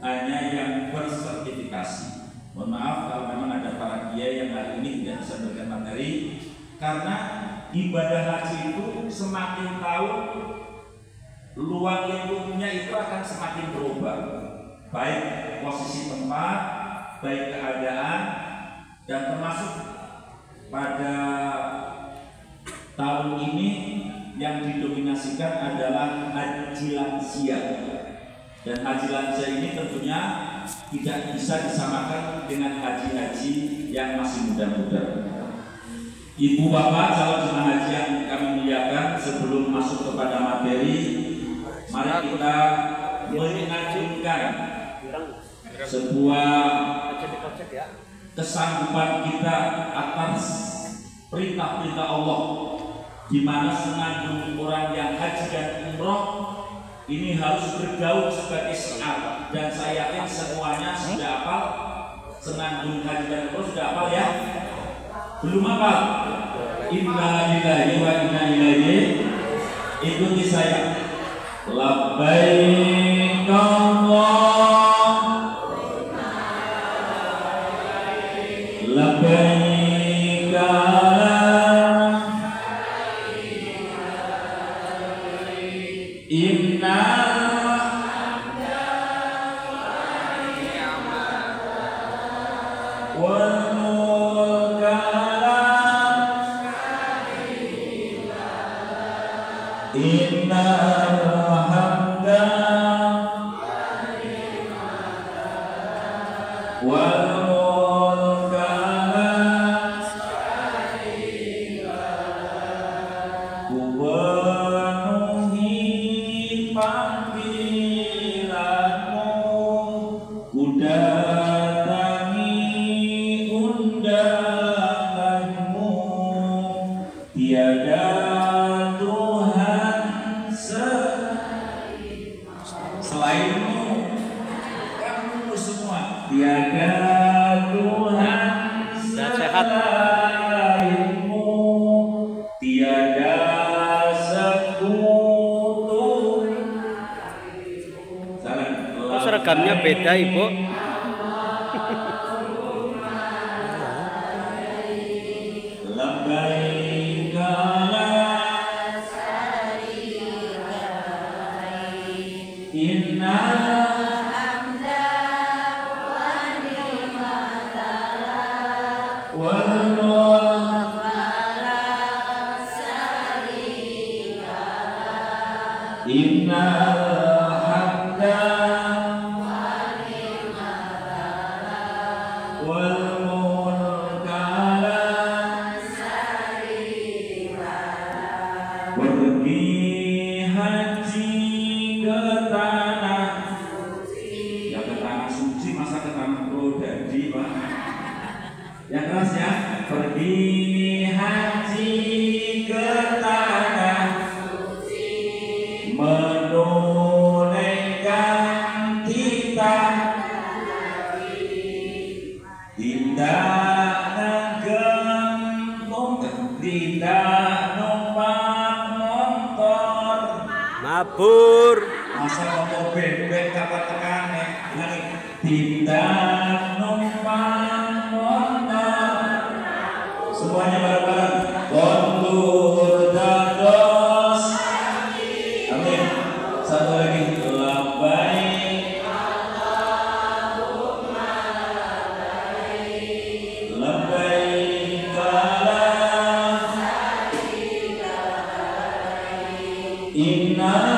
hanya yang bersertifikasi. Mohon maaf kalau memang ada para kiai yang hari ini tidak bisa memberikan materi, karena ibadah haji itu semakin tahun luang lingkupnya itu akan semakin berubah, baik posisi tempat, baik keadaan, dan termasuk pada tahun ini yang didominasikan adalah haji lansia. Dan haji lansia ini tentunya tidak bisa disamakan dengan haji-haji yang masih muda-muda. Ibu bapak calon jemaah haji yang kami muliakan, sebelum masuk kepada materi, mari kita mengajukan sebuah kesanggupan kita atas perintah-perintah Allah, di mana senandung orang yang haji dan umroh ini harus bergaul sebagai syiar, dan saya yakin semuanya sudah hafal senandung haji dan umroh. Sudah hafal ya? Belum hafal? Inna lillahi wa inna ilaihi. Ikuti saya. Labbaik Allahumma labbaik. Inna wal mulka inna hamda wal mulka panggilanmu, kudatangi undanganmu, tiada Tuhan selainmu. Kamu semua, tiada Tuhan selainmu, tiada seragamnya beda, Ibu. Pergi haji ke tanah suci. Ya ke tanah suci, masa ke tanah Brodadi, Pak? Yang keras ya. Pergi haji ke tanah suci, menunaikan titah tindak gentung, tindak numpak motor mabur. Masa ngomong bebek kapan tekane nang tindak numpak motor. Semuanya bareng-bareng. Kontur dados. Amin. Satu lagi. Labbaik Allahumma labbaik. Labbaik la syarika lak.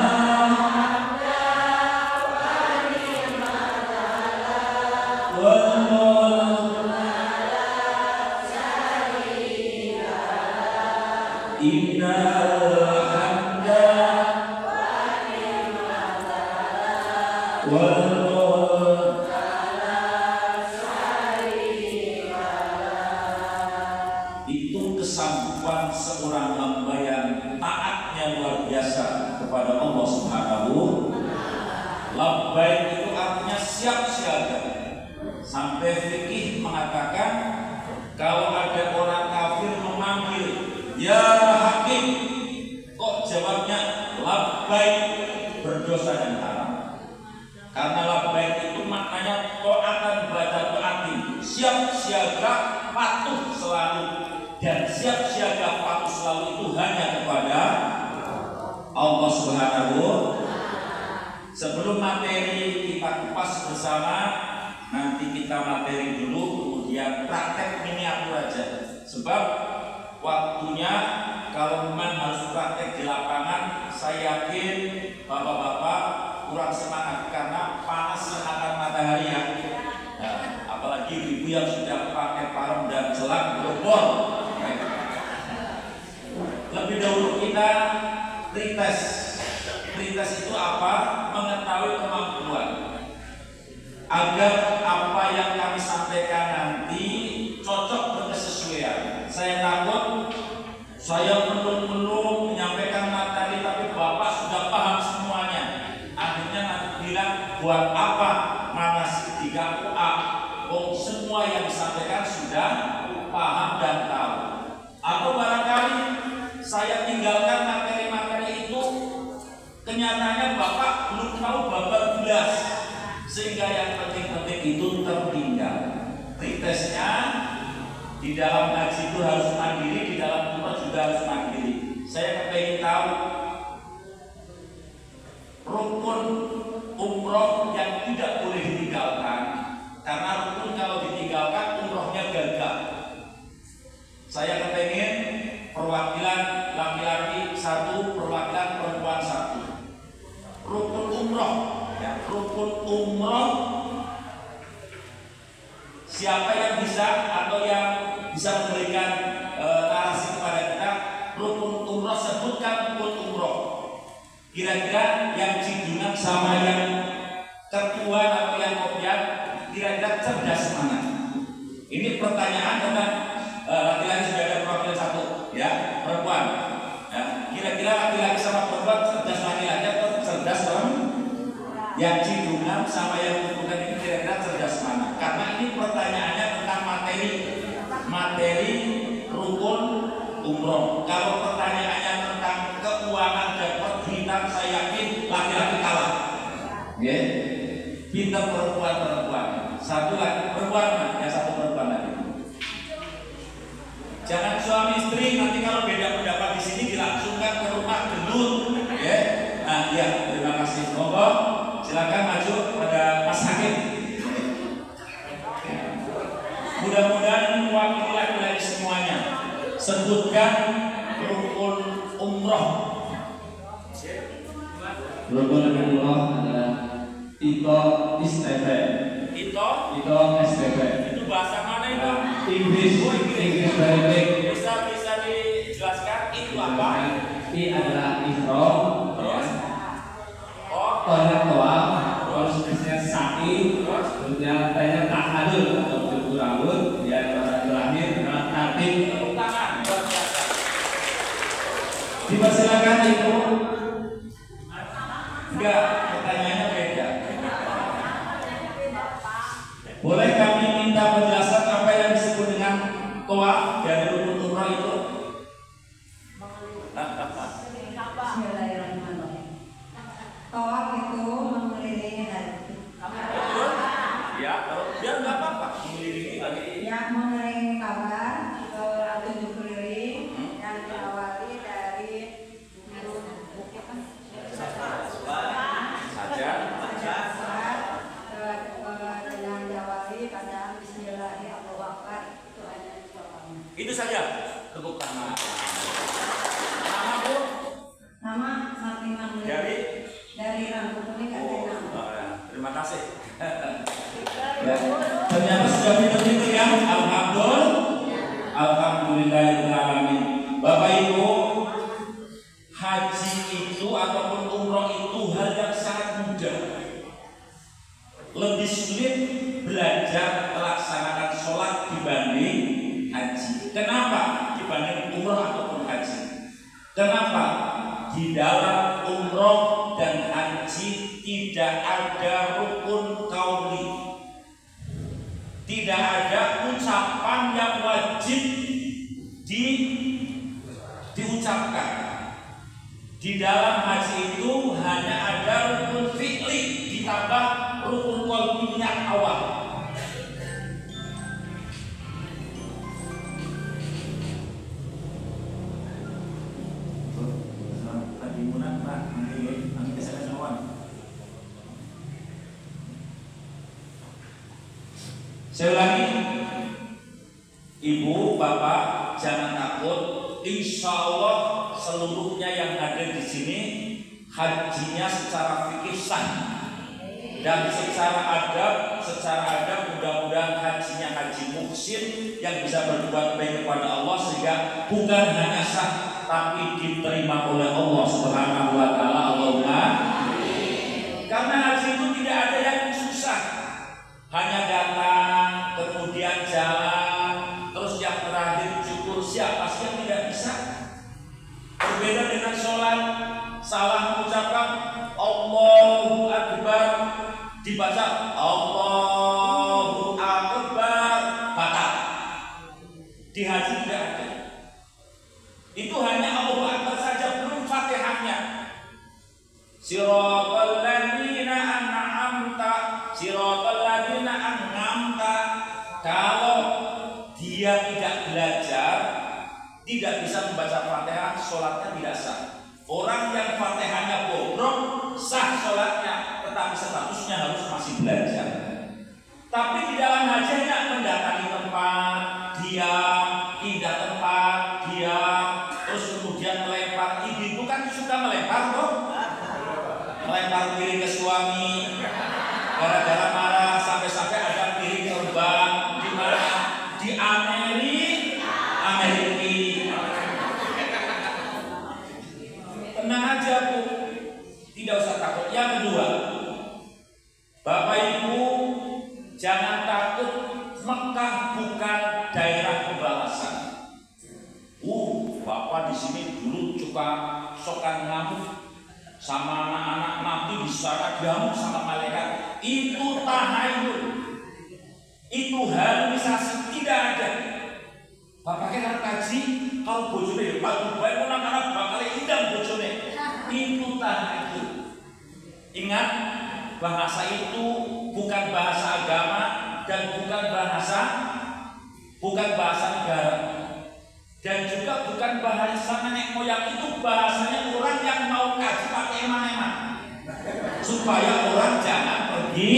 Inna itu kesanggupan seorang hamba yang taatnya luar biasa kepada Allah Subhanahu. Labbaik itu artinya siap siaga. Sampai fikih mengatakan kalau ada orang kafir memanggil ya hakim, kok jawabnya labbaik, berdosa dan haram. Karena labbaik itu siaga patuh selalu, dan siap siaga patuh selalu itu hanya kepada Allah Subhanahu. Sebelum materi kita kupas bersama, nanti kita materi dulu, kemudian praktek miniatur aja. Sebab waktunya kalau memang harus praktek di lapangan, saya yakin bapak-bapak kurang semangat karena panas sinar matahari ya. Nah, apalagi ibu yang sudah pakai parem dan celak berbor. Lebih dahulu kita pretest. Pretest itu apa? Mengetahui kemampuan agar apa yang kami sampaikan nanti cocok berkesesuaian. Saya takut saya penuh-penuh menyampaikan materi tapi Bapak sudah paham semuanya. Akhirnya nanti bilang buat apa manasik 3A? Oh, semua yang disampaikan sudah paham dan tahu. Atau barangkali saya tinggalkan materi-materi itu, kenyataannya Bapak belum tahu babak belas, sehingga yang penting-penting itu tertinggal. Pretestnya di dalam ngaji itu harus mandiri, di dalam umroh juga harus mandiri. Saya kepengen tahu rukun umroh yang tidak boleh ditinggalkan, karena rukun kalau ditinggalkan umrohnya gagal. Saya kepengen perwakilan laki-laki satu, perwakilan perempuan satu. Rukun umroh, ya, rukun umroh. Siapa yang bisa atau yang bisa memberikan narasi kepada kita? Rukun umroh, sebutkan rukun umroh. Kira-kira yang cidungan sama yang tertua atau yang kopian, kira-kira cerdas mana? Ini pertanyaan tentang laki-laki sudah ada perwakilan satu, ya, perempuan. Ya, kira-kira laki-laki sama perempuan cerdas laki-laki atau cerdas perempuan? Yang cidungan sama yang terbukan ini kira-kira cerdas mana? Karena ini pertanyaannya tentang materi rukun umroh. Kalau pertanyaannya tentang keuangan dan perduitan, saya yakin laki-laki kalah. Ya, pintar perempuan. Satu lagi perempuan, yang satu perempuan lagi. Jangan suami istri nanti kalau beda pendapat di sini dilangsungkan ke rumah gelut. Ya, nah ya, terima kasih. Monggo, silakan maju pada Mas Hakim. Mudah-mudahan ini mewakili laki-laki semuanya. Sebutkan rukun umroh. Rukun umroh adalah Ito STP. Ito STP. Itu bahasa mana itu? Inggris. Inggris baik. Bisa dijelaskan itu apa? I adalah ihram. Terus? Oh, Tonya toa. Terus biasanya sa'i. Kemudian tanya tahadul atau cukur rambut. Yang terakhir adalah tatib. tepuk tangan. Luar biasa. Dipersilakan Ibu. Enggak, pertanyaannya beda. Boleh kami minta penjelasan apa yang disebut dengan toa dari rukun umroh itu? Bismillahirrahmanirrahim. Tawaf itu mengelilingi haji. Ya, biar nggak apa-apa. Mengelilingi lagi. Yang mengelilingi Ka'bah ke 7 keliling yang diawali dari bukit Saja. yang diawali pada Bismillahirrahmanirrahim. Itu aja pertama. Itu saja. Tepuk tangan. Nama Bu? Nama Martina dari Rambut Kuning Katenang. Oh, ya. Terima kasih. Ya. Ternyata sudah pinter-pinter ya. Alhamdulillahirrahmanirrahim. Bapak Ibu, haji itu ataupun umroh itu hal yang sangat mudah. Lebih sulit belajar melaksanakan sholat dibanding haji. Kenapa? Dibanding umroh ataupun haji. Kenapa? Di dalam umroh dan haji tidak ada rukun qauli. Tidak ada ucapan yang wajib diucapkan. Di dalam haji itu hanya ada rukun fi'li ditambah rukun qalbi yang awal. Saya ulangi, ibu, bapak, jangan takut. Insya Allah seluruhnya yang hadir di sini hajinya secara fikih sah dan secara adab mudah-mudahan hajinya haji muhsin yang bisa berbuat baik kepada Allah sehingga bukan hanya sah tapi diterima oleh Allah Subhanahu wa taala. Allahumma. Karena haji itu tidak ada yang susah, hanya datang kemudian jalan terus yang terakhir cukur. Siapa sih yang tidak bisa? Berbeda dengan sholat, salah mengucapkan Allahu Akbar dibaca Allahu Akbar batal. Di haji tidak ada. Itu hanya Allahu Akbar saja, belum Fatihahnya. Siratal ladzina an'amta, siratal ladzina an'amta. Kalau dia tidak belajar, tidak bisa membaca Fatihah, sholatnya tidak sah. Orang yang Fatihahnya bobrok, sah sholatnya, tetapi statusnya harus masih belajar. Tapi di dalam haji hanya mendatangi tempat, diam, pindah tempat, diam, terus kemudian melempar. Ibu kan suka melempar kok, melempar piring ke suami, gara-gara marah sampai-sampai ada piring terbang di mana? Di Amerika. Tenang aja Bu, tidak usah takut. Yang kedua, Bapak Ibu jangan takut, Mekah bukan daerah pembalasan. Bapak di sini dulu suka sokan ngamuk sama anak-anak, nanti di sana diamuk sama malaikat. Itu tahayul, itu halusinasi, tidak ada. Bapak kan kaji, kalau bojone Pak Dubai mau anak bakal idam bojone. Itu tahayul. Ingat, bahasa itu bukan bahasa agama dan bukan bahasa negara. Dan juga bukan bahasa nenek moyang, itu bahasanya orang yang mau kaji pakai eman-eman supaya orang jangan pergi.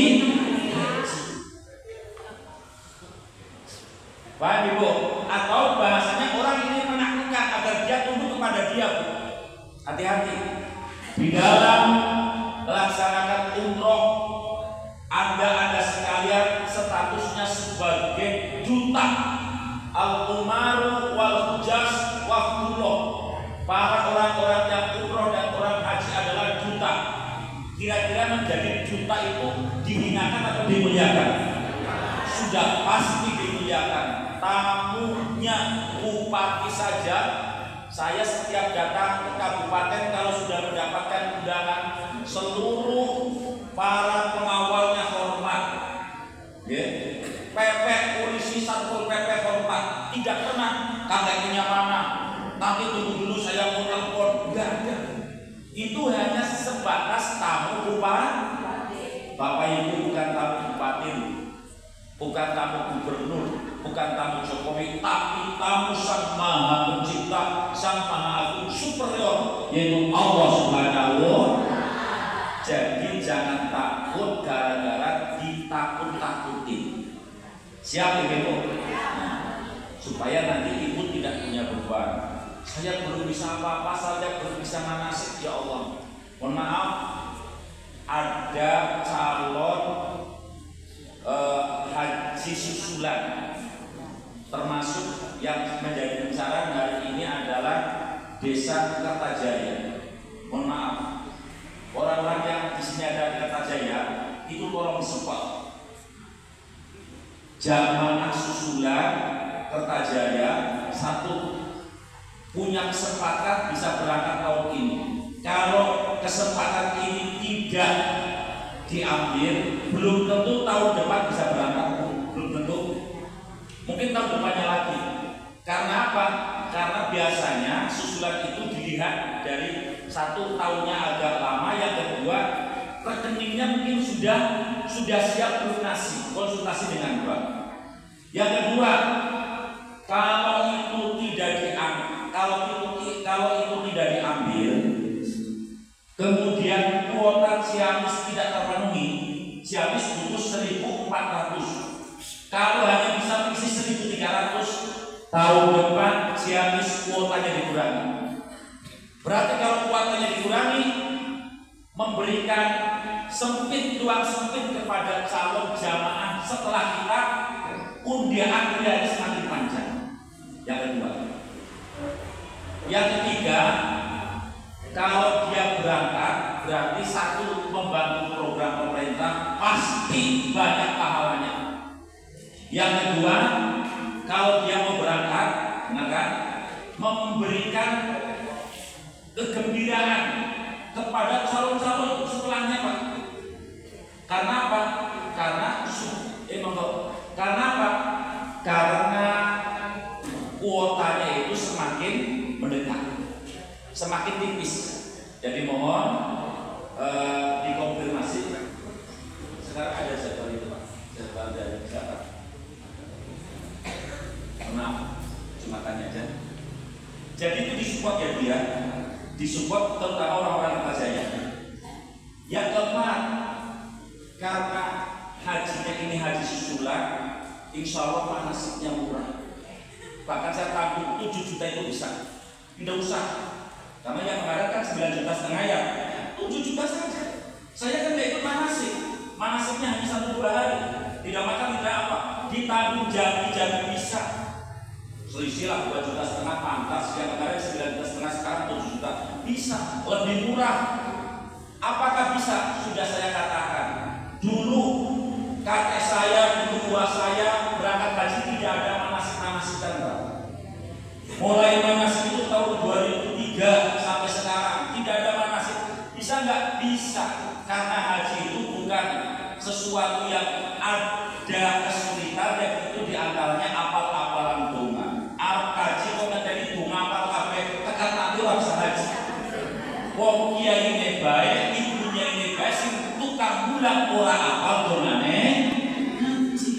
Paham Ibu? Atau bahasanya orang ini menaklukkan agar dia tunduk kepada dia, Bu. Hati-hati di dalam melaksanakan umroh. Anda sekalian statusnya sebagai duta. Al-umaru wal hujjaj wafdullah. Para orang-orang yang umroh dan orang haji adalah duta. Kira-kira menjadi duta itu dihinakan atau dimuliakan? Sudah pasti dimuliakan. Tamunya bupati saja, saya setiap datang ke kabupaten kalau sudah mendapatkan undangan, seluruh para pengawalnya hormat. PP polisi satpol PP hormat, tidak pernah KTP-nya mana, nanti tunggu dulu saya mau telepon. Enggak ada. Itu hanya sebatas tamu bupati. Bapak Ibu bukan tamu bupati, bukan tamu gubernur, bukan tamu Jokowi, tapi tamu Sang Maha Pencipta, Sang Maha Agung superior, yaitu Allah Subhanahu wa Ta'ala. Jadi jangan takut gara-gara ditakut-takuti. Siap Ibu? Supaya nanti Ibu tidak punya beban. Saya belum bisa apa-apa, saya belum bisa manasik, ya Allah. Mohon maaf, ada calon haji susulan, termasuk yang menjadi incaran hari ini adalah Desa Kertajaya. Mohon maaf, orang-orang yang di sini ada di Kertajaya itu tolong support. Jamaah susulan Kertajaya satu punya kesempatan bisa berangkat tahun ini. Kalau kesempatan ini tidak diambil, belum tentu tahun depan bisa berangkat. Belum tentu. Mungkin tahun depannya lagi. Karena apa? Karena biasanya susulan itu dilihat dari satu tahunnya agak lama, yang kedua rekeningnya mungkin sudah siap lunasi, konsultasi dengan bank. Yang kedua, kalau itu tidak diambil, kemudian kuota Ciamis tidak terpenuhi, Ciamis butuh 1.400. Kalau hanya bisa mengisi 1.300, tahun depan Ciamis kuotanya dikurangi. Berarti kalau kuotanya dikurangi, memberikan ruang sempit kepada calon jamaah setelah kita undian antriannya semakin panjang. Yang kedua. Yang ketiga, kalau dia berangkat berarti satu, membantu program pemerintah, pasti banyak pahalanya. Yang kedua, kalau dia mau berangkat, memberikan kegembiraan kepada calon-calon setelahnya, Pak. Karena apa? Karena apa? Karena kuotanya itu semakin mendekat, semakin tipis. Jadi mohon dikonfirmasi. Sekarang ada jadwal itu, Pak. Jadwal dari siapa? Maaf, cuma tanya aja. Jadi itu disupport ya dia, disupport terutama orang-orang tempat saya. Yang keempat, karena hajinya ini haji susulan, insya Allah manasiknya murah. Bahkan saya tabung 7 juta itu bisa, tidak usah. Karena yang kemarin kan 9,5 juta ya, 7 juta saja. Saya kan tidak ikut manasiknya hanya 1-2 hari, tidak makan tidak apa, ditabung jadi bisa. Selisih lah 2,5 juta pantas, yang kemarin 9,5 juta sekarang 7 juta, bisa lebih murah. Apakah bisa? Sudah saya katakan. Dulu kakek saya, dulu tua saya berangkat haji tidak ada manasik-manasikan, Pak. Mulai manasik itu tahun 2003 sampai sekarang tidak ada manasik. Bisa nggak? Bisa. Karena haji itu bukan sesuatu yang ada kesulitan, yang itu diantaranya apal-apalan bunga. Haji kok menjadi bunga apal kabeh tekan nanti bisa haji. Wong kiai ini baik, ibunya ini baik, sing tukang bulan ora apal dongane ngaji.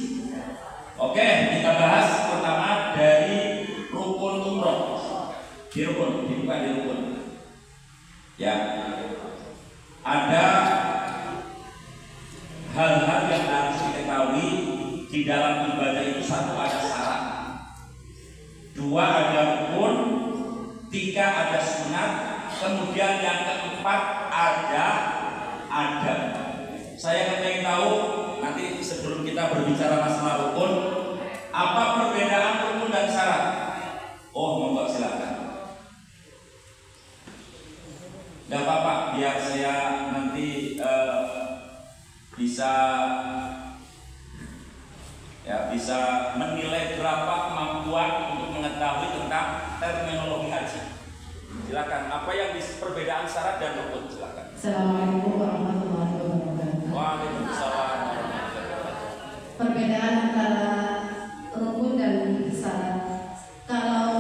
Oke, kita bahas pertama dari rukun umroh. Di rukun, dibuka di rukun. Ya, ada hal-hal yang harus diketahui di dalam ibadah itu. Satu, ada syarat. 2, ada rukun. 3, ada sunat. Kemudian yang keempat, ada adab. Saya ingin tahu nanti sebelum kita berbicara masalah rukun, apa perbedaan rukun dan syarat? Oh, monggo silakan. Gak apa-apa, biar saya nanti bisa menilai berapa kemampuan untuk mengetahui tentang terminologi haji. Silakan. Apa yang perbedaan syarat dan rukun? Silakan. Assalamualaikum warahmatullahi wabarakatuh. Waalaikumsalam warahmatullahi wabarakatuh. Perbedaan antara rukun dan syarat. Kalau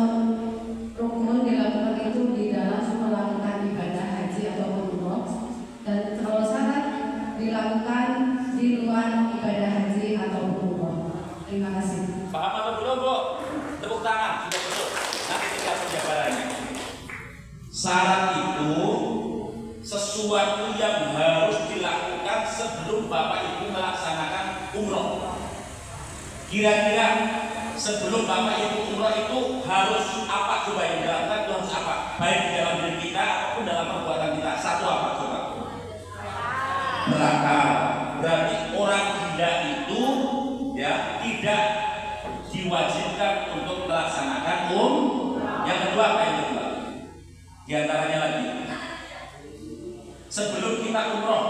rukun dilakukan itu di dalam melakukan ibadah haji atau umroh, dan kalau syarat dilakukan di luar ibadah haji atau umroh. Terima kasih. Paham atau belum, Bu? Tepuk tangan, sudah betul. Nanti kita penjabarannya. Syarat itu sesuatu yang harus dilakukan sebelum Bapak Ibu melaksanakan umroh. Kira-kira sebelum Bapak Ibu umroh itu harus apa coba yang dilakukan? Itu harus apa? Baik di dalam diri kita ataupun dalam perbuatan kita. Satu apa coba? Berakal. Berarti orang gila itu ya tidak diwajibkan untuk melaksanakan Yang kedua apa yang kedua? Di antaranya lagi, sebelum kita umroh,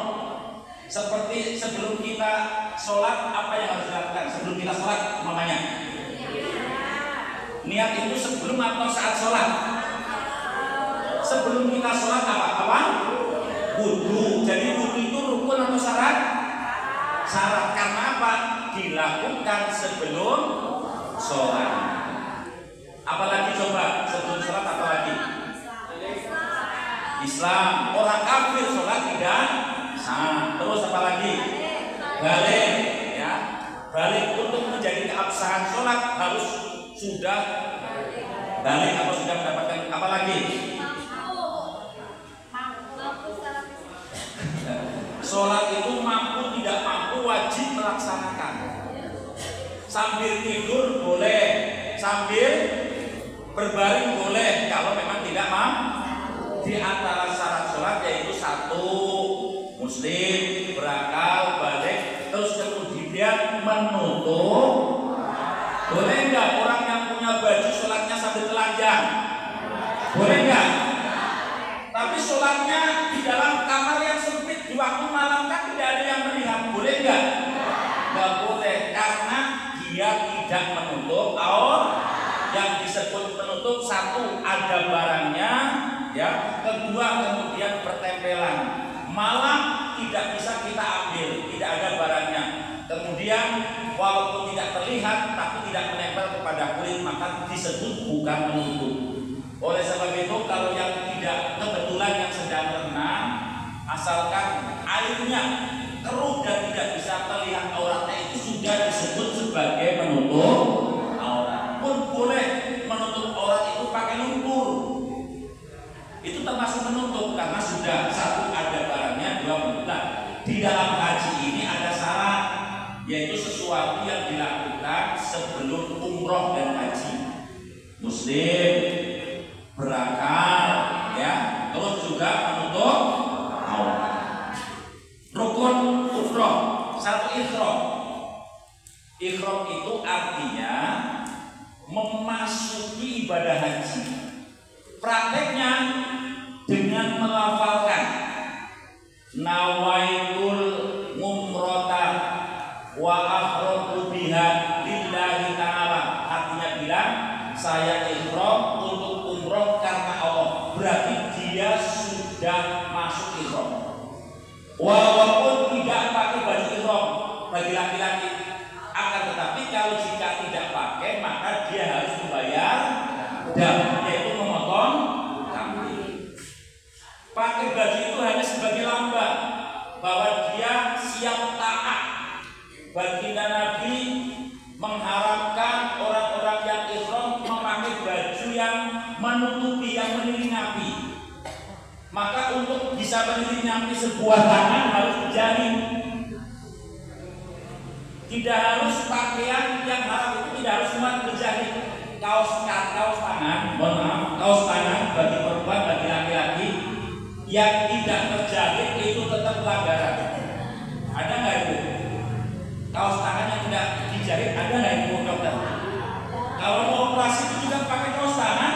seperti sebelum kita sholat, apa yang harus dilakukan? Sebelum kita sholat, namanya niat itu sebelum atau saat sholat? Sebelum kita sholat apa? Wudu. Jadi wudu itu rukun atau syarat? Syarat. Karena apa? Dilakukan sebelum sholat. Apalagi coba sebelum sholat apalagi? Islam. Orang kafir sholat tidak sah. Terus apa lagi? Balik, ya. Balik untuk menjadi keabsahan sholat harus sudah balik atau sudah mendapatkan apa lagi? Sholat itu mampu tidak mampu wajib melaksanakan. sambil tidur boleh, sambil berbaring boleh kalau memang tidak mampu. Di antara syarat sholat yaitu 1, muslim, berakal, balik, terus kemudian menutup. Boleh nggak orang yang punya baju sholatnya sambil telanjang? Boleh nggak? Tapi sholatnya di dalam kamar yang sempit di waktu malam kan tidak ada yang melihat. Boleh nggak? Nggak boleh, karena dia tidak menutup aurat. Yang disebut menutup 1 ada barangnya, ya. Kedua kemudian pertempelan. Malam tidak bisa kita ambil, tidak ada barangnya. Kemudian walaupun tidak terlihat tapi tidak menempel kepada kulit, maka disebut bukan menutup. Oleh sebab itu kalau yang tidak kebetulan yang sedang renang, asalkan airnya keruh dan tidak bisa terlihat auratnya, itu sudah disebut sebagai menutup aurat. Pun boleh menutup aurat itu pakai lumpur. Itu termasuk menutup karena sudah 1 ada barangnya, 2 menutup. Di dalam haji ini ada syarat, yaitu sesuatu yang dilakukan sebelum umroh dan haji. Muslim, berakal, ya, terus juga menutup aurat. Rukun umroh 1 ihram. Ihram itu artinya memasuki ibadah haji. Prakteknya dengan melafalkan nawaitul ngumrota wa afrodu biha lillahi ta'ala. Artinya bilang saya ihram untuk umroh karena Allah. Berarti dia sudah masuk ihram. Walaupun tidak pakai baju ihram bagi laki-laki, akan tetapi kalau jika tidak pakai maka dia harus membayar dam, yaitu memotong kambing. Pakai baju itu hanya sebagai lambang bahwa dia siap taat. Baginda Nabi mengharapkan orang-orang yang ihram memakai baju yang menutupi, yang menyelinapi. Maka untuk bisa menyelinapi sebuah tangan harus dijahit. Tidak harus pakaian yang haram itu tidak harus cuma berjahit. Kaos tangan, mohon maaf, kaos tangan bagi perempuan, bagi laki-laki yang tidak terjahit itu tetap pelanggaran. Ada nggak itu? Kaos tangan yang tidak dijahit ada nggak itu, dokter? Kalau mau operasi itu juga pakai kaos tangan,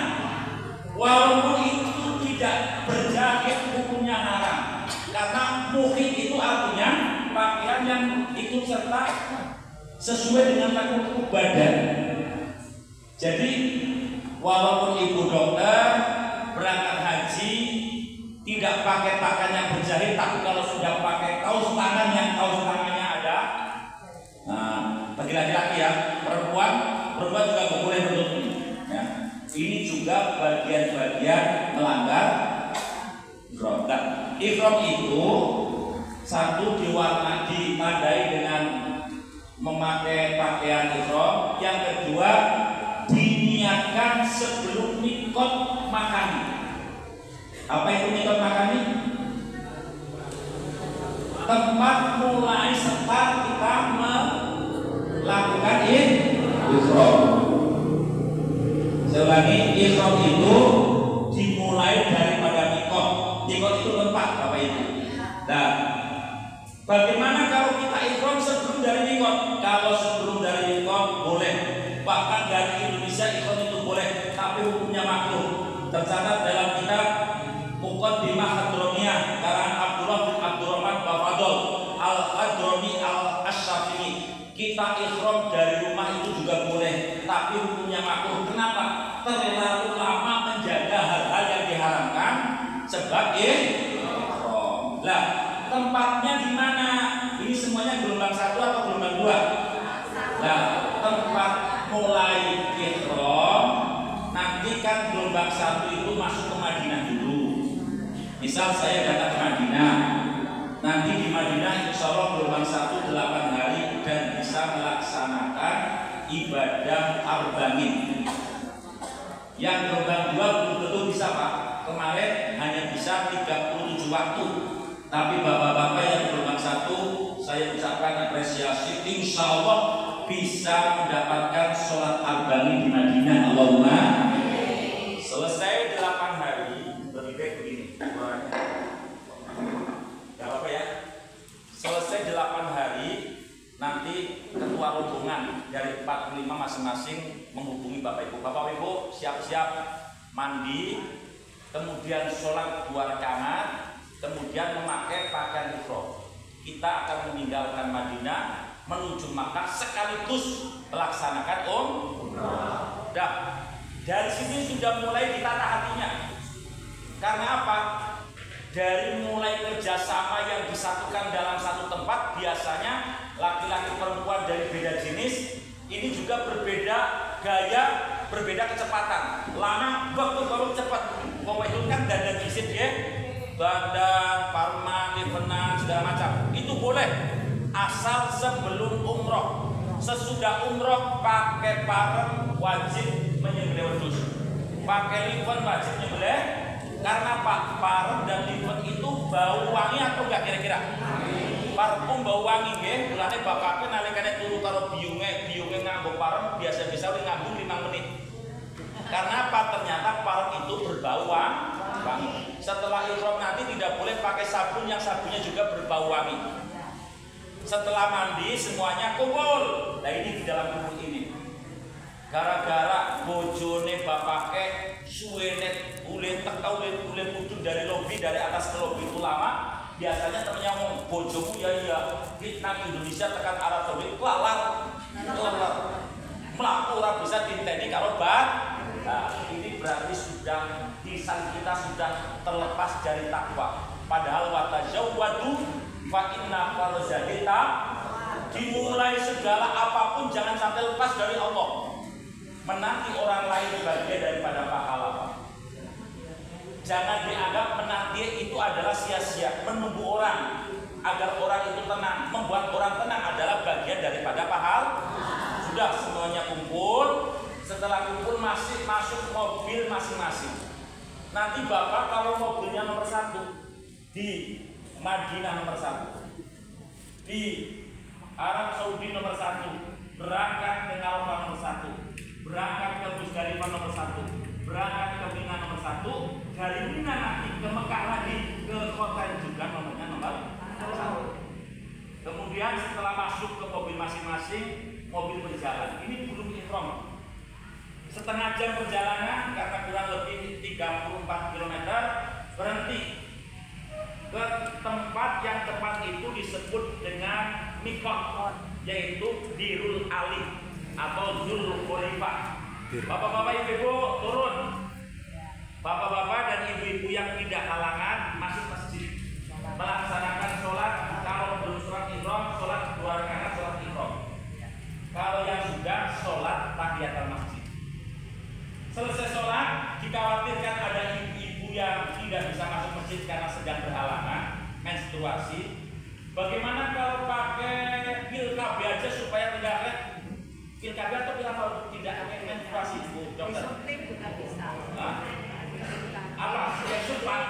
walaupun itu tidak berjahit hukumnya haram. Karena muhim itu artinya pakaian yang ikut serta sesuai dengan laku badan. Jadi walaupun ibu dokter berangkat haji tidak pakai pakaian yang berjahit, tapi kalau sudah pakai kaos tangan yang kaos tangannya ada, nah bagi laki-laki ya, perempuan juga boleh menutup ini. Ya. Ini juga bagian-bagian melanggar ihram. Ihram itu 1 ditandai dengan memakai pakaian ihram, yang kedua diniatkan sebelum mikot makani. Apa itu mikot makani? Tempat mulai start kita melakukan ihram. Saya ulangi, ihram itu dimulai daripada mikot. Mikot itu tempat, Bapak Ibu. Nah, bagaimana kalau kita ihram sebelum dari mikot? Kalau sebelum dari mikot boleh, bahkan dari Indonesia ihram itu boleh, tapi hukumnya makruh. Tercatat dalam kitab Muqaddimah Hadroniyah karangan Abdullah bin Abdurrahman Bafadol Al-Hadroni Al-Asyafi'i. Kita ihram dari rumah itu juga boleh, tapi hukumnya makruh. Kenapa? Terlalu lama menjaga hal-hal yang diharamkan sebagai ihram. Lah, tempatnya di mana? Ini semuanya gelombang 1 atau gelombang 2? Nah, tempat mulai ihram nanti kan gelombang 1 itu masuk ke Madinah dulu. Misal saya datang ke Madinah, nanti di Madinah insya Allah gelombang 1 8 hari dan bisa melaksanakan ibadah arba'in. Yang gelombang 2 belum tentu bisa, Pak. Kemarin hanya bisa 37 waktu. Tapi bapak-bapak yang gelombang 1, saya ucapkan apresiasi. Insya Allah bisa mendapatkan sholat arba'in di Madinah. Allahumma. Selesai 8 hari, lebih baik begini. Gak apa-apa ya. Selesai 8 hari, nanti ketua rombongan dari 45 masing-masing menghubungi Bapak Ibu. Bapak Ibu siap-siap mandi, kemudian sholat 2 rakaat, kemudian memakai pakaian ihram. Kita akan meninggalkan Madinah menuju Makkah sekaligus melaksanakan umrah. Dah, dari sini sudah mulai ditata hatinya. Karena apa? Dari mulai kerjasama yang disatukan dalam satu tempat, biasanya laki-laki perempuan dari beda jenis ini juga berbeda gaya, berbeda kecepatan. Lanang waktu baru cepat, itu kan dandan isit ya, dandan, parman, livenan, segala macam. Itu boleh asal sebelum umroh. Sesudah umroh pakai parem wajib menyembelih wedhus. Pakai liven wajib menyembelih. Karena Pak parem dan liven itu bau wangi atau enggak kira-kira? Parfum bau wangi nggih, mulane bapaknya nalikane turu karo biyunge nganggo parem biasa-biasa udah ngambung 5 menit. Karena apa? Ternyata parem itu berbau wangi. Setelah ihram nanti tidak boleh pakai sabun yang sabunnya juga berbau wangi. Setelah mandi semuanya kumpul. Nah ini di dalam kumpul ini. Gara-gara bojone bapake suwenet ule teka ule putu dari lobi dari atas ke lobi itu lama. Biasanya temennya ngomong bojomu ya fitnah Indonesia tekan Arab Saudi lalar melaku orang bisa dinteni kalau bat. Nah ini berarti sudah lisan kita sudah terlepas dari takwa. Padahal watajawwadu fa inna farzadita, dimulai segala apapun jangan sampai lepas dari Allah. Menanti orang lain bagian daripada pahala. Jangan dianggap menanti itu adalah sia-sia. Menunggu orang agar orang itu tenang, membuat orang tenang adalah bagian daripada pahala. Sudah semuanya kumpul. Setelah kumpul masih masuk mobil masing-masing. Nanti Bapak kalau mobilnya nomor 1 di Madinah nomor 1, di Arab Saudi nomor 1, berangkat ke Arafah nomor 1, berangkat ke Musdalifah nomor 1, berangkat ke Mina nomor 1, dari Mina nanti ke Mekah lagi ke kota juga nomornya nomor 1. Kemudian setelah masuk ke mobil masing-masing, mobil berjalan. Ini belum ihram. Setengah jam perjalanan karena kurang lebih 34 km, berhenti ke tempat yang tepat itu disebut dengan miqat, yaitu Dirul Ali atau Dzul Khalifah. Bapak-bapak ibu-ibu turun. Bapak-bapak dan ibu-ibu yang tidak halangan masuk masjid melaksanakan sholat. Kalau belum sholat ihram, sholat 2 rakaat sholat ihram. Kalau yang sudah sholat tahiyatul masjid. Selesai sholat, dikhawatirkan ada ibu-ibu yang tidak bisa masuk masjid karena sedang berhalangan menstruasi. Bagaimana kalau pakai pil KB aja supaya tidak pil KB atau pil apa tidak menstruasi, Bu Dokter? Nah, apa?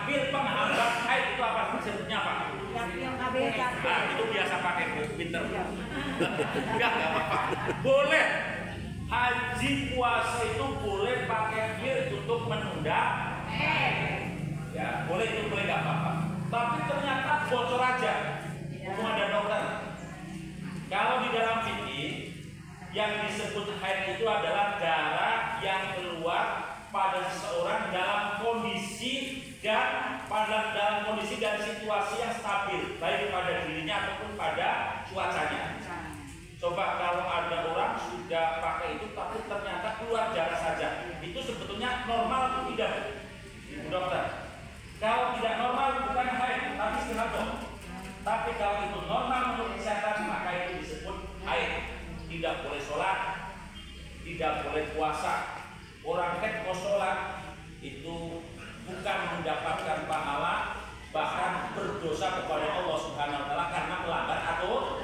Pil penghambat haid itu apa? Sebutnya apa? Nah, itu biasa pakai, Bu. Pinter. Enggak apa-apa. Boleh. Haji puasa itu boleh pakai pil untuk menunda. Ya, boleh itu boleh nggak apa-apa. Tapi ternyata bocor aja. Hubungan dan dokter. Kalau di dalam fikih yang disebut haid itu adalah darah yang keluar pada seseorang dalam kondisi dan situasi yang stabil, baik pada dirinya ataupun pada cuacanya. Coba kalau ada orang sudah pakai itu tapi ternyata keluar darah saja, itu sebetulnya normal atau tidak, Bu Dokter? Kalau tidak normal bukan haid, tapi istihadah. Tapi kalau itu normal untuk kesehatan, maka itu disebut haid. Tidak boleh sholat, tidak boleh puasa. Orang haid mau sholat itu bukan mendapatkan pahala, bahkan berdosa kepada Allah Subhanahu Wa Taala karena melanggar aturan.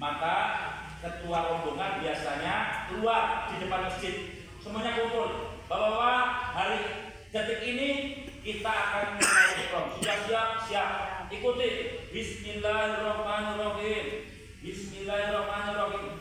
Maka ketua rombongan biasanya keluar di depan masjid, semuanya kumpul. Bapak-bapak, hari detik ini kita akan mulai ihram. Sudah siap? Siap. Ikuti. Bismillahirrahmanirrahim. Bismillahirrahmanirrahim.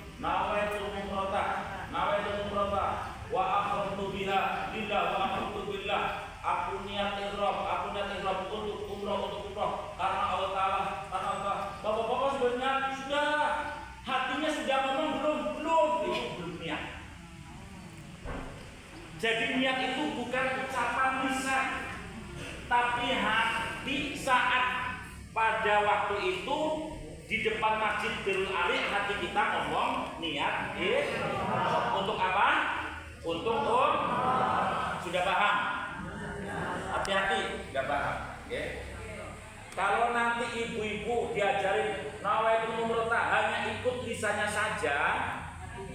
Jadi niat itu bukan ucapan lisan, tapi hati saat pada waktu itu di depan Masjid Darul Arif hati kita ngomong niat untuk apa? Untuk sudah paham? Hati-hati, nggak paham. Kalau nanti ibu-ibu diajarin nawaitu umroh hanya ikut lisannya saja,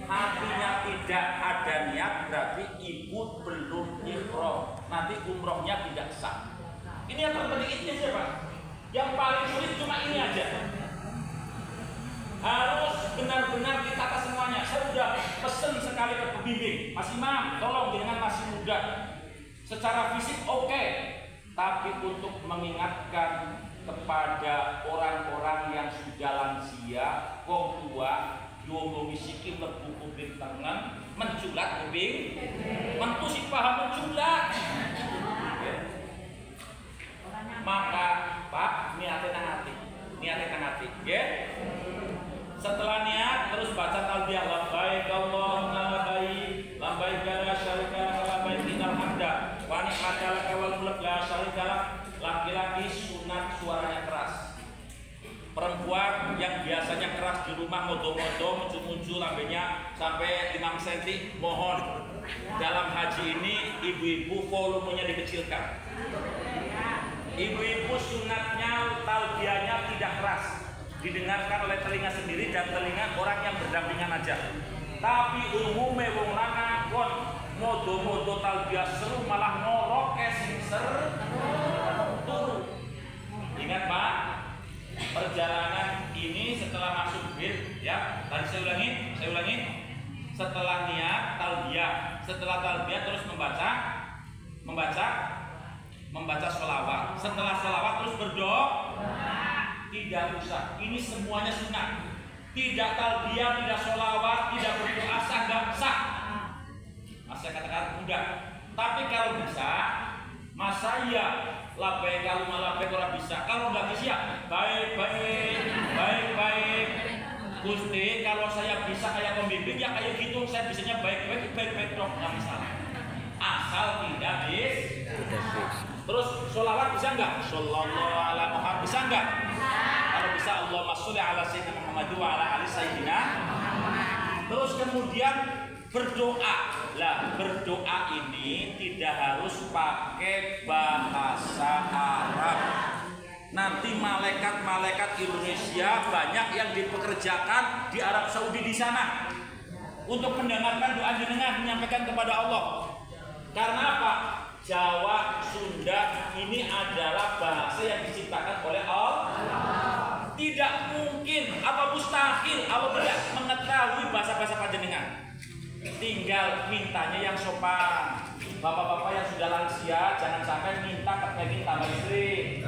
hatinya tidak ada niat, berarti ibu belum ihram. Nanti umrohnya tidak sah. Ini yang terpenting ini aja Pak. Yang paling sulit cuma ini aja. Harus benar-benar ditata semuanya. Saya sudah pesen sekali ke pembimbing, Mas Imam, tolong dengan masih muda. Secara fisik oke, tapi untuk mengingatkan kepada orang-orang yang sudah lansia, wong tua, yomomi sikil lebu kuping tangan, menculat kuping, mentu si paham menculat. Maka Pak, niatnya hati, ya. Setelah niat terus baca talbiyah labbaik Allahumma labbaik labbaik la syarika lak labbaik innal hamda wa ni'mata lak wal mulk la syarika lak. Laki-laki sunat suaranya keras. Perempuan yang biasanya keras di rumah modo-modo muncul-muncul lambenya sampai 5 cm, mohon dalam haji ini ibu-ibu volumenya dikecilkan. Ibu-ibu sunatnya talbiyahnya tidak keras, didengarkan oleh telinga sendiri dan telinga orang yang berdampingan aja. Tapi umumnya wong lanang kon modo-modo talbiyah seru malah ngorok sing turu. Ingat Pak, perjalanan ini setelah masuk bir, ya. Tadi saya ulangi. Setelah niat talbiyah, setelah talbiyah terus membaca sholawat. Setelah sholawat terus berdoa. Tidak usah. Ini semuanya sunat. Tidak talbiyah, tidak sholawat, tidak berdoa sah, nggak sah. Saya katakan mudah. Tapi kalau bisa, masa ya labbaik kalau labbaik orang bisa. Kalau nggak bisa, ya baik. Gusti, kalau saya bisa kayak pembimbing ya kayak gitu. Saya bisanya baik dong, nggak masalah. Asal tidak Terus sholawat bisa nggak? Shallallahu ala Muhammad bisa nggak? Kalau bisa Allahumma sholli ala sayyidina Muhammad wa ala ali sayyidina. Terus kemudian berdoa. Lah, berdoa ini tidak harus pakai bahasa Arab. Nanti malaikat-malaikat Indonesia banyak yang dipekerjakan di Arab Saudi di sana untuk mendengarkan doa jenengan menyampaikan kepada Allah. Karena apa? Jawa, Sunda ini adalah bahasa yang diciptakan oleh Allah. Tidak mungkin, apa mustahil Allah tidak mengetahui bahasa-bahasa panjenengan. Tinggal mintanya yang sopan. Bapak-bapak yang sudah lansia jangan sampai minta kepengin tambah istri.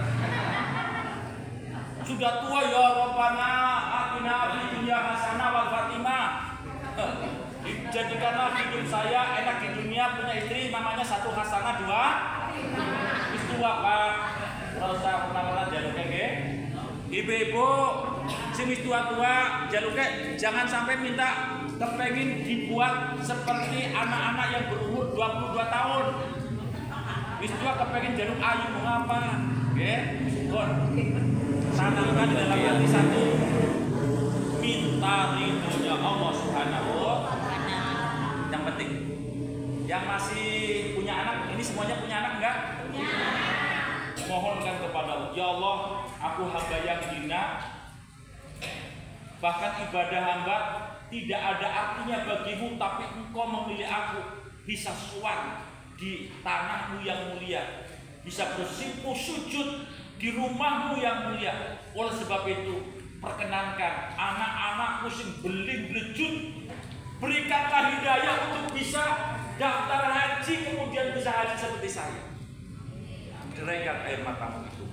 Sudah tua ya Rabbana atina fid dunya hasanah wal Fatimah. Jadikanlah hidup saya enak di dunia, punya istri namanya 1 hasanah 2 itu apa? Kalau usah pernah jaluknya ke ibu-ibu sing wis tua-tua jaluknya jangan sampai minta kepengin dibuat seperti anak-anak yang berumur 22 tahun. Wis tua kepengin jaluk ayu mengapa? Nggih, syukur. Tanamkan dalam hati satu minta ridhonya Allah Subhanahu wa taala. Yang penting yang masih punya anak, ini semuanya punya anak enggak? Punya. Mohonkan kepada Allah, ya Allah, aku hamba yang hina, bahkan ibadah hamba tidak ada artinya bagimu, tapi engkau memilih aku bisa suar di tanahmu yang mulia, bisa bersimpuh sujud di rumahmu yang mulia. Oleh sebab itu perkenankan anak-anakku sing beling belejut, berikanlah hidayah untuk bisa daftar haji kemudian bisa haji seperti saya. Deraikan air matamu itu,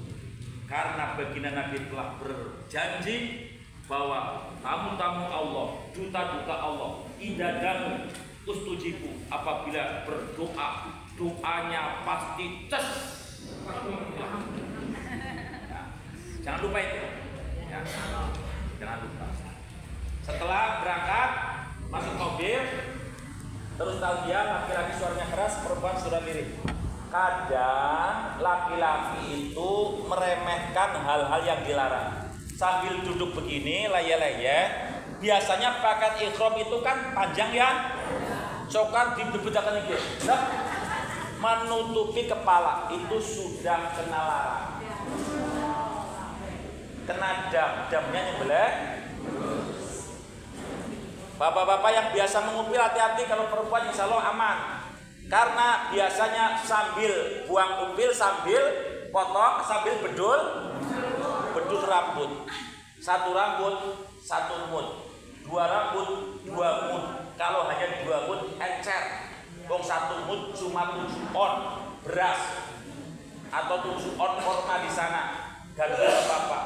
karena baginda Nabi telah berjanji bahwa tamu-tamu Allah, duta-duta Allah, idadamu ustujibu, apabila berdoa doanya pasti ces. Jangan lupa itu. Ya. Jangan lupa. Setelah berangkat masuk mobil, terus nostalgia, laki-laki suaranya keras, perempuan suara lirik. Kadang laki-laki itu meremehkan hal-hal yang dilarang. Sambil duduk begini, leye-leye, biasanya pakaian ihram itu kan panjang ya, cokar dibedakan ini, menutupi kepala, itu sudah kena larang. Kena damnya nyembelih. Bapak-bapak yang biasa mengupil, hati-hati, kalau perempuan insya Allah aman. Karena biasanya sambil buang upil, sambil potong, sambil bedul rambut. Satu rambut, satu mut. Dua rambut, dua mut. Kalau hanya dua mut, encer. Wong satu mut cuma 7 on beras atau 7 on korma di sana. Dan apa-apa.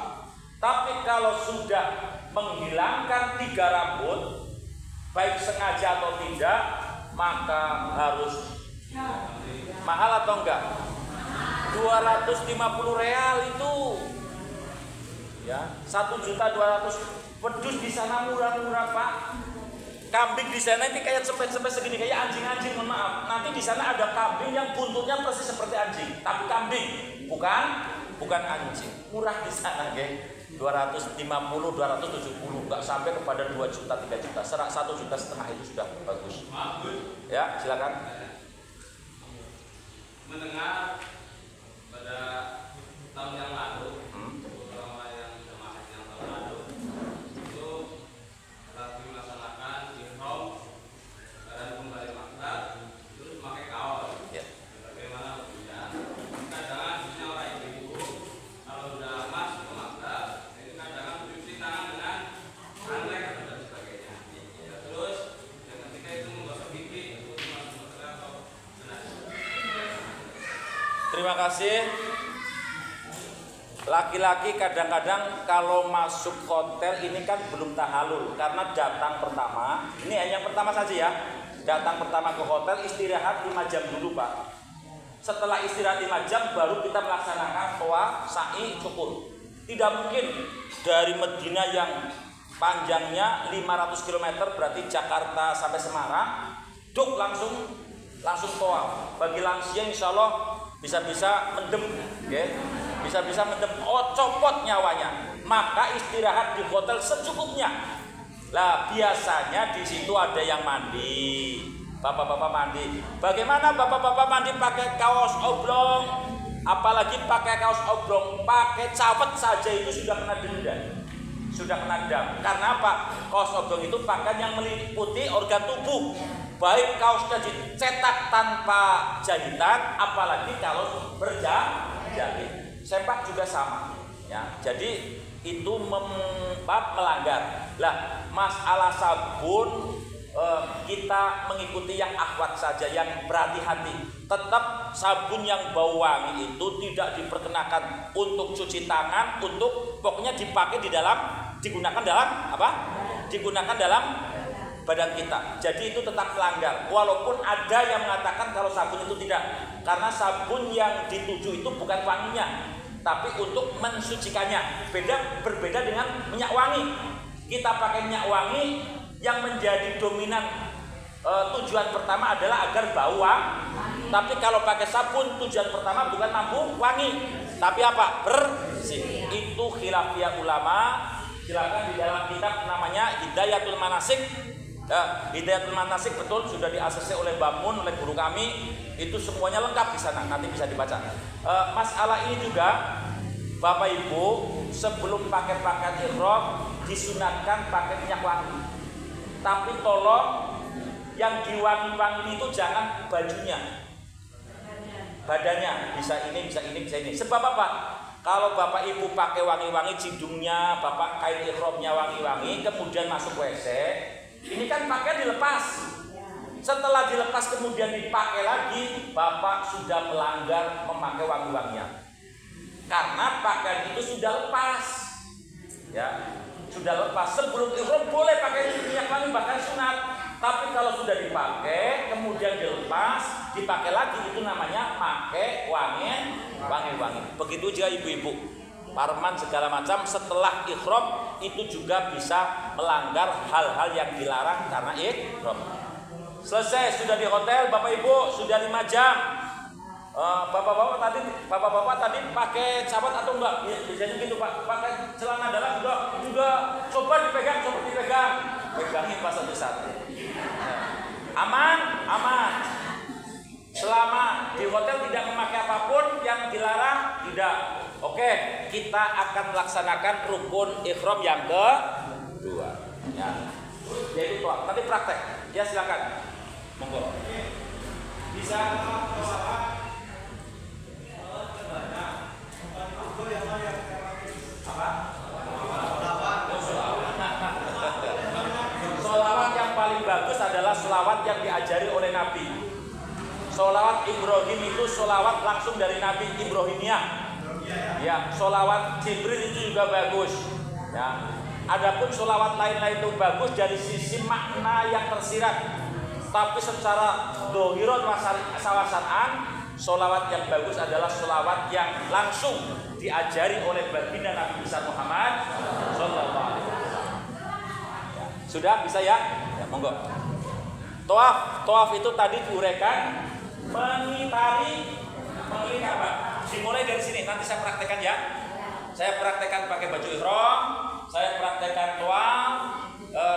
Tapi kalau sudah menghilangkan 3 rambut, baik sengaja atau tidak, maka harus mahal atau enggak? 250 real itu ya, 1.200.000. Pedus di sana murah-murah Pak. Kambing di sana ini kayak sampai segini, kayak anjing-anjing, mohon maaf. Nanti di sana ada kambing yang buntutnya persis seperti anjing, tapi kambing, bukan anjing. Murah di sana, geng. 250, 270, nggak sampai kepada 2 juta, 3 juta. Serak 1,5 juta itu sudah bagus. Ya, silakan. Mendengar pada tahun yang lalu, beberapa yang jemaah yang tahun lalu itu lagi melaksanakan ihram dan kembali Makkah, terus pakai kaos. Ya. Bagaimana hukumnya? Kadang khususnya orang ibu kalau sudah masuk ke Makkah, itu kadang mencuci tangan dengan handek dan sebagainya. Ya, terus ketika itu menggosok gigi, itu masuk Makkah atau benar? Terima kasih. Laki-laki kadang-kadang kalau masuk hotel ini kan belum tahalul karena datang pertama. Ini hanya yang pertama saja ya. Datang pertama ke hotel, istirahat 5 jam dulu Pak. Setelah istirahat 5 jam baru kita melaksanakan tawaf, sa'i, syukur. Tidak mungkin dari Medina yang panjangnya 500 km berarti Jakarta sampai Semarang, duk langsung tawaf. Bagi lansia insya Allah bisa-bisa mendem, okay? Bisa-bisa mendem, copot nyawanya. Maka istirahat di hotel secukupnya. Lah biasanya di situ ada yang mandi, bapak-bapak mandi. Bagaimana bapak-bapak mandi pakai kaos oblong? Apalagi pakai kaos oblong, pakai cawet saja itu sudah kena denda, sudah kena dam. Karena apa? Kaos oblong itu pakaian yang meliputi organ tubuh. Baik kaosnya dicetak tanpa jahitan, apalagi kalau berjahit. Sempak juga sama. Ya, jadi itu melanggar. Lah, masalah sabun kita mengikuti yang akhwat saja, yang berhati-hati. Tetap sabun yang bau wangi itu tidak diperkenakan untuk cuci tangan, untuk pokoknya dipakai digunakan dalam apa? Digunakan dalam badan kita. Jadi itu tetap melanggar. Walaupun ada yang mengatakan kalau sabun itu tidak, karena sabun yang dituju itu bukan wanginya, tapi untuk mensucikannya. Berbeda dengan minyak wangi. Kita pakai minyak wangi yang menjadi dominan tujuan pertama adalah agar bau wangi. Tapi kalau pakai sabun tujuan pertama bukan mampu wangi, tapi apa? Bersih. Itu khilafiyah ulama. Silakan di dalam kitab namanya Hidayatul Manasik. Hidayatul Manasik betul sudah di-ACC oleh Mbak Mun, oleh guru kami. Itu semuanya lengkap di sana, nanti bisa dibaca. Masalah ini juga Bapak Ibu sebelum pakai pakaian ihram disunatkan pakai minyak wangi. Tapi tolong yang diwangi-wangi itu jangan bajunya, badannya. Bisa ini, bisa ini, bisa ini. Sebab apa? Kalau Bapak Ibu pakai wangi-wangi jidungnya, Bapak kain ihramnya wangi-wangi, kemudian masuk WC, ini kan pakaian dilepas. Setelah dilepas kemudian dipakai lagi, Bapak sudah melanggar memakai wangi-wangian. Karena pakaian itu sudah lepas. Ya, sudah lepas. Sebelum ihram boleh pakai minyak wangi, bahkan sunat. Tapi kalau sudah dipakai kemudian dilepas, dipakai lagi, itu namanya pakai wangi-wangi. Begitu juga ibu-ibu. Parman segala macam setelah ihram itu juga bisa melanggar hal-hal yang dilarang karena ihram. Selesai, sudah di hotel, Bapak Ibu sudah 5 jam. Bapak-bapak tadi pakai sabot atau enggak? Ya, biasanya gitu Pak. Pakai celana dalam juga. Coba dipegang. Pegangin pas satu-satu. Aman. Selama di hotel tidak memakai apapun yang dilarang, tidak. Oke, kita akan melaksanakan rukun ihram yang kedua. Ya. Yaitu tuh, nanti praktek. Ya silakan. Monggo. Bisa. Apa? Sholawat yang paling bagus adalah sholawat yang diajari oleh Nabi. Sholawat Ibrahim itu sholawat langsung dari Nabi Ibrahimiyah. Ya, sholawat Jibril itu juga bagus. Ya. Adapun sholawat lain-lain itu bagus dari sisi makna yang tersirat. Tapi secara dohiron wasawasan, sholawat yang bagus adalah sholawat yang langsung diajari oleh baginda Nabi besar Muhammad Sallallahu Alaihi Wasallam. Sudah bisa ya? Ya monggo. Toaf itu tadi diuraikan mengitari apa? Dimulai dari sini. Nanti saya praktekkan ya. Saya praktekkan pakai baju ihram, saya praktekkan toaf,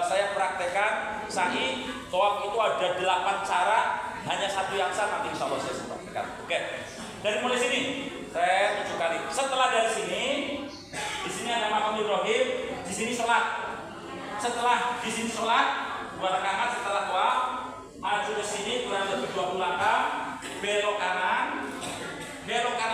saya praktekkan sa'i. Toaf itu ada 8 cara, hanya satu yang sah, nanti insya Allah saya praktekkan. Oke. Dari mulai sini saya 7 kali. Setelah dari sini, di sini ada makam Ibrahim, di sini sholat. Setelah di sini sholat 2 rakaat setelah toaf, maju ke sini kurang lebih 20 langkah, belok kanan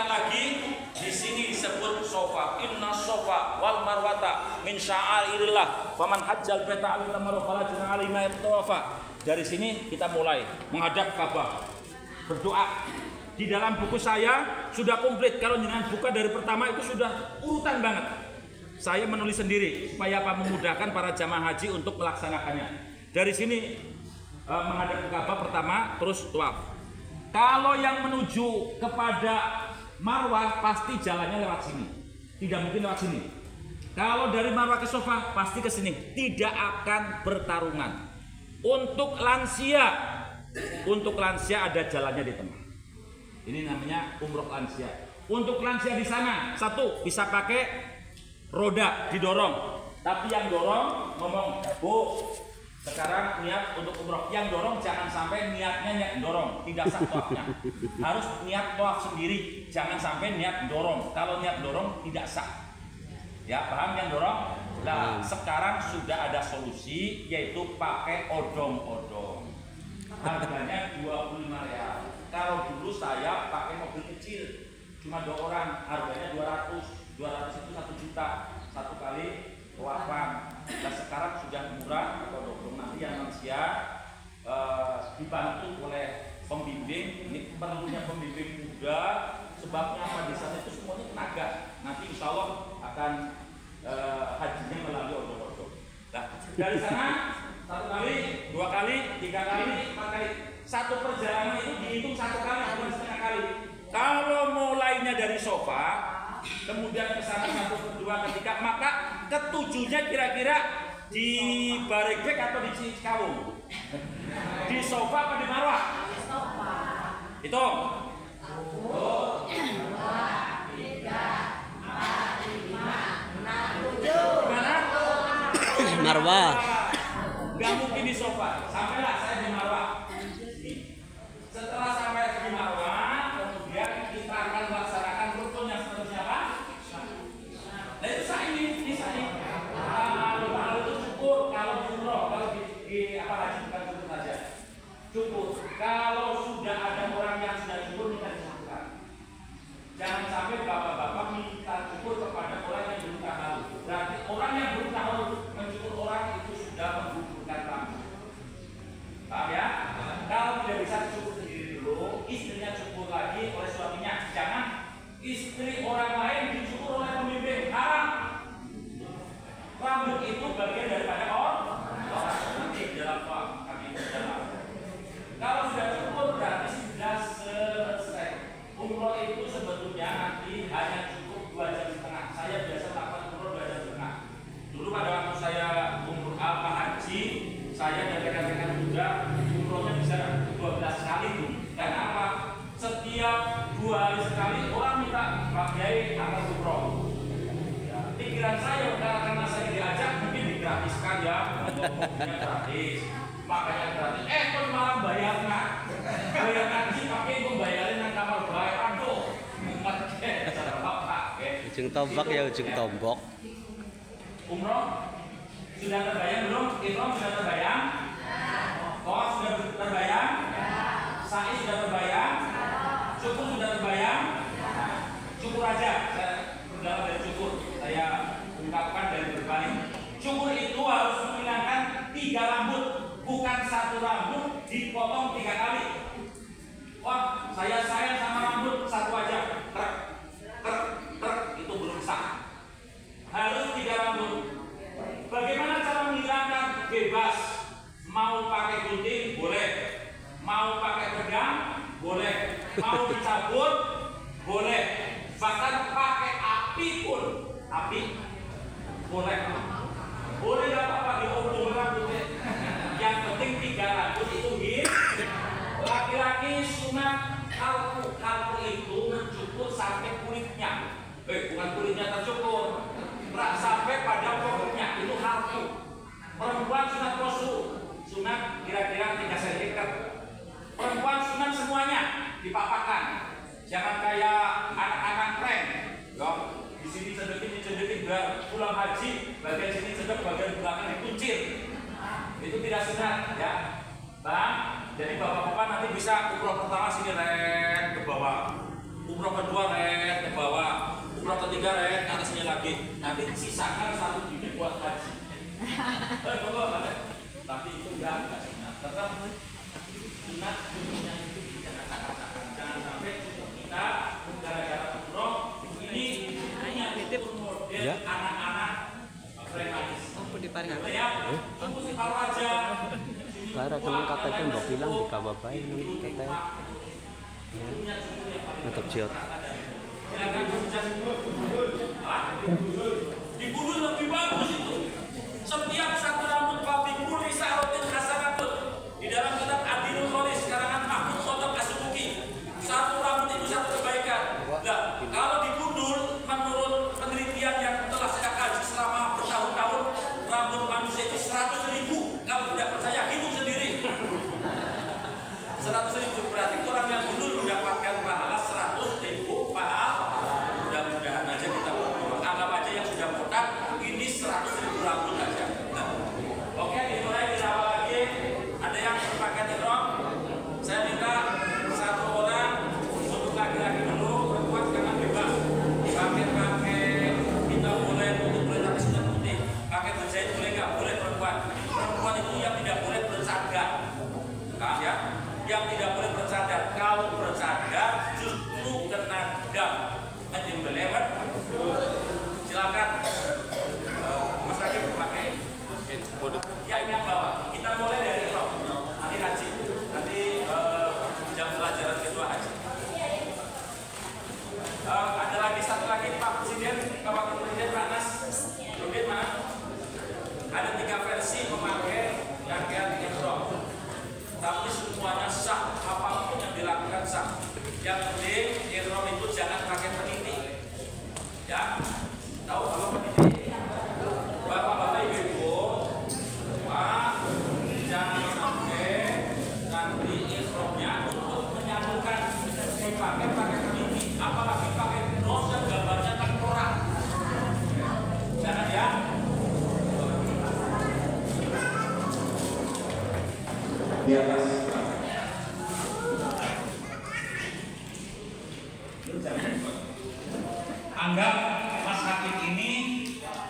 lagi. Di sini disebut sofa. Inna sofa wal marwata min sya'airillah. Faman hajjal baita al marwa fala junaha alaihi ma yatawafa. Dari sini kita mulai menghadap Ka'bah. Berdoa. Di dalam buku saya sudah komplit. Kalau jangan buka dari pertama itu sudah urutan banget. Saya menulis sendiri supaya apa, memudahkan para jamaah haji untuk melaksanakannya. Dari sini menghadap ke Ka'bah pertama, terus tawaf. Kalau yang menuju kepada Marwah pasti jalannya lewat sini, tidak mungkin lewat sini. Kalau dari Marwah ke Sofa pasti ke sini, tidak akan bertarungan. Untuk lansia ada jalannya di tengah. Ini namanya umroh lansia. Untuk lansia di sana, satu bisa pakai roda didorong, tapi yang dorong ngomong, Bu, sekarang niat untuk umroh. Yang dorong jangan sampai niatnya dorong, tidak sah toafnya. Harus niat toaf sendiri, jangan sampai niat dorong. Kalau niat dorong tidak sah. Ya, paham yang dorong? Nah, sekarang sudah ada solusi, yaitu pakai odong-odong. Harganya 25 real. Kalau dulu saya pakai mobil kecil, cuma 2 orang, harganya 200. 200 itu 1 juta satu kali toafan. Nah, sekarang sudah murah atau odong. Nanti yang lansia dibantu oleh pembimbing. Ini perlunya pembimbing muda, sebabnya apa, di sana itu semuanya tenaga. Nanti insya Allah akan hajinya melalui odong-odong. Nah, dari sana 1 kali, 2 kali, 3 kali, 4 kali. Satu perjalanan itu dihitung 1 kali, bukan setengah kali. Kalau mulainya dari Sofa, kemudian ke sana 1, 2, 3, maka ketujuhnya kira-kira di Barekbek atau di Cikawung? Di Sofa apa di Marwah? Di Sofa. Hitung. 1, 2, 3, 4, 5, 6, 7. Gimana? Marwah. Gak mungkin di Sofa. Sampailah saya di Marwah. Setelah sampai di Marwah, kemudian kita akan melaksanakan rukun yang seterusnya apa? Nah itu sa'i, ini sa'i. Kalau itu syukur, kalau di umroh, kalau di apa haji bukan syukur saja. Syukur. Kalau sudah ada orang yang sudah syukur, minta disyukurkan. Jangan sampai bapak-bapak minta syukur kepada orang yang belum tahu. Berarti orang yang belum tahu mensyukur orang itu sudah menggugurkan tamu. Paham ya? Kalau tidak bisa syukur sendiri dulu, istrinya syukur lagi oleh suaminya. Jangan istri orang lain disyukur oleh pembimbing. Haram. Rambut itu bagian daripada orang. Nanti dalam kami dalam. Kalau sudah syukur berarti sudah selesai. Umroh itu sebetulnya nanti hanya cukup 2 jam setengah. Saya biasa melakukan umroh 2 jam setengah. Dulu pada waktu saya umroh haji, saya dan rekan-rekan juga umrohnya bisa 12 kali itu. Karena apa? Setiap 2 hari sekali orang minta Pak Kiai akan umroh. Ya, pikiran saya karena saya diajak mungkin digratiskan ya, ngomongnya gratis, makanya gratis. Kok malah bayar haji pakai membayarin yang kamar bayar, aduh, Ujung tombak ya ujung tombok. Umroh sudah terbayang belum? Ihram sudah terbayang? Tawaf sudah terbayang? Sa'i sudah terbayang? Cukur sudah terbayang? Cukur aja, saya berdalam dari cukur. Saya ungkapkan dari berbalik. Cukur itu harus menghilangkan 3 rambut, bukan 1 rambut dipotong 3 kali. Wah, saya sayang sama rambut 1 aja. Trek, trek, trek, itu belum sah. Harus 3 rambut. Bagaimana cara menghilangkan? Bebas. Mau pakai gunting boleh, mau pakai pedang boleh, mau dicabut boleh, bahkan pakai api pun, api boleh. Boleh nggak apa-apa diobong rambutnya. Yang penting 3 rambut itu laki-laki sunat kalku. Kalku itu mencukur sampai kulitnya. Bukan kulitnya tercukur, sampai pada pokoknya itu kalku. Perempuan sunat rasul, sunat kira-kira 3 cm. Perempuan sunat semuanya dipapakan. Jangan kayak anak-anak tren. Di sini cedekin biar pulang haji, bagian sini cedek, bagian belakang dikuncir. Itu tidak sunat ya, Bang. Jadi bapak-bapak nanti bisa umroh pertama sini red ke bawah, umroh kedua red ke bawah, umroh ketiga red ke atasnya lagi. Nanti sisakan 1 bibit buat haji. Tapi itu enggak sunat. Tetap sunat punya itu jangan sampai kita gara-gara umroh ini punya model anak-anak premanis. Ya, kalau aja Lara teman KTP mbak bilang di kababain KTP untuk jiot. Dibunuh lebih bagus itu. Setiap 1 rambut babi murni sa'rotin hasanatun. Di dalam kitab Adilul Kholis karangan Mahmud Sodok Asubuki, 1 rambut itu 1 kebaikan. Nah, kalau digundul menurut penelitian yang telah saya kaji selama bertahun-tahun, rambut manusia itu 100.000. Kalau tidak percaya hitung sendiri. 100.000 berarti orang yang gundul mendapatkan pahala 100.000 pahala. Mudah-mudahan aja kita anggap aja yang sudah botak ini 100.000 rambut aja. Nah, oke, dimulai di awal lagi. Ada yang berpakaian ihram. Saya minta 1 orang untuk laki-laki dulu, perempuan jangan bebas. Pakai kita boleh tapi sudah putih. Pakai berjahit boleh nggak? Boleh perempuan. Perempuan itu yang tidak boleh bercadar. Paham ya? Yang tidak boleh bercadar. Kalau bercadar justru kena dam. Nanti melewat. Silakan. Mas Rakyat berpakai. Ya ini yang bawah. Kita mulai dari ihram. Nanti haji. Nanti jam pelajaran kedua haji. Ada lagi 1 lagi Pak Presiden, Bapak Presiden Pak Nas. Rudin mana? Ada 3 versi memakai pakaian ihram. Tapi semuanya sah, apapun yang dilakukan sah. Yang penting ihram itu jangan pakai peniti. Ya, tahu apa peniti? Bapak-bapak ibu-ibu, Pak, jangan sampai nanti ihramnya untuk menyambungkan pakai peniti, apalagi pakai dos dan gambarnya tengkorak. Jangan ya. Di atas. Anggap Mas Hakib ini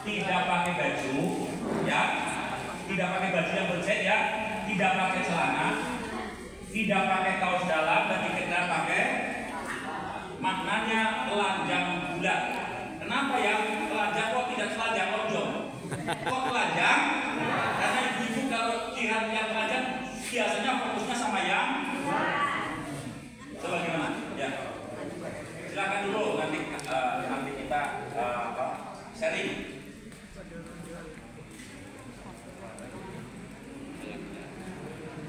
tidak pakai baju, ya, tidak pakai baju yang berjahit, ya, tidak pakai celana, tidak pakai kaos dalam, dan kita pakai maknanya telanjang bulat. Kenapa ya telanjang kok tidak telanjang lonjong? Kok telanjang? Karena ibu-ibu kalau lihat yang telanjang biasanya fokusnya sama yang sebagaimana, ya. Silakan dulu nanti kita sharing.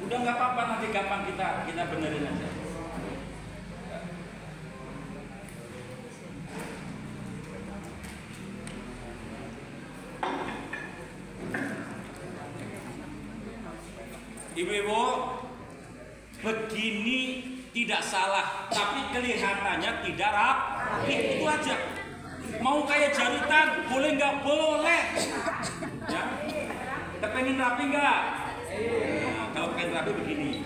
Udah nggak apa-apa, nanti gampang kita benerin aja. Ibu-ibu, begini tidak salah, tapi kelihatannya tidak rapi, itu aja. Mau kayak jaritan, boleh nggak boleh? Ya, kepengen rapi nggak? Nah, kalau pengen rapi begini.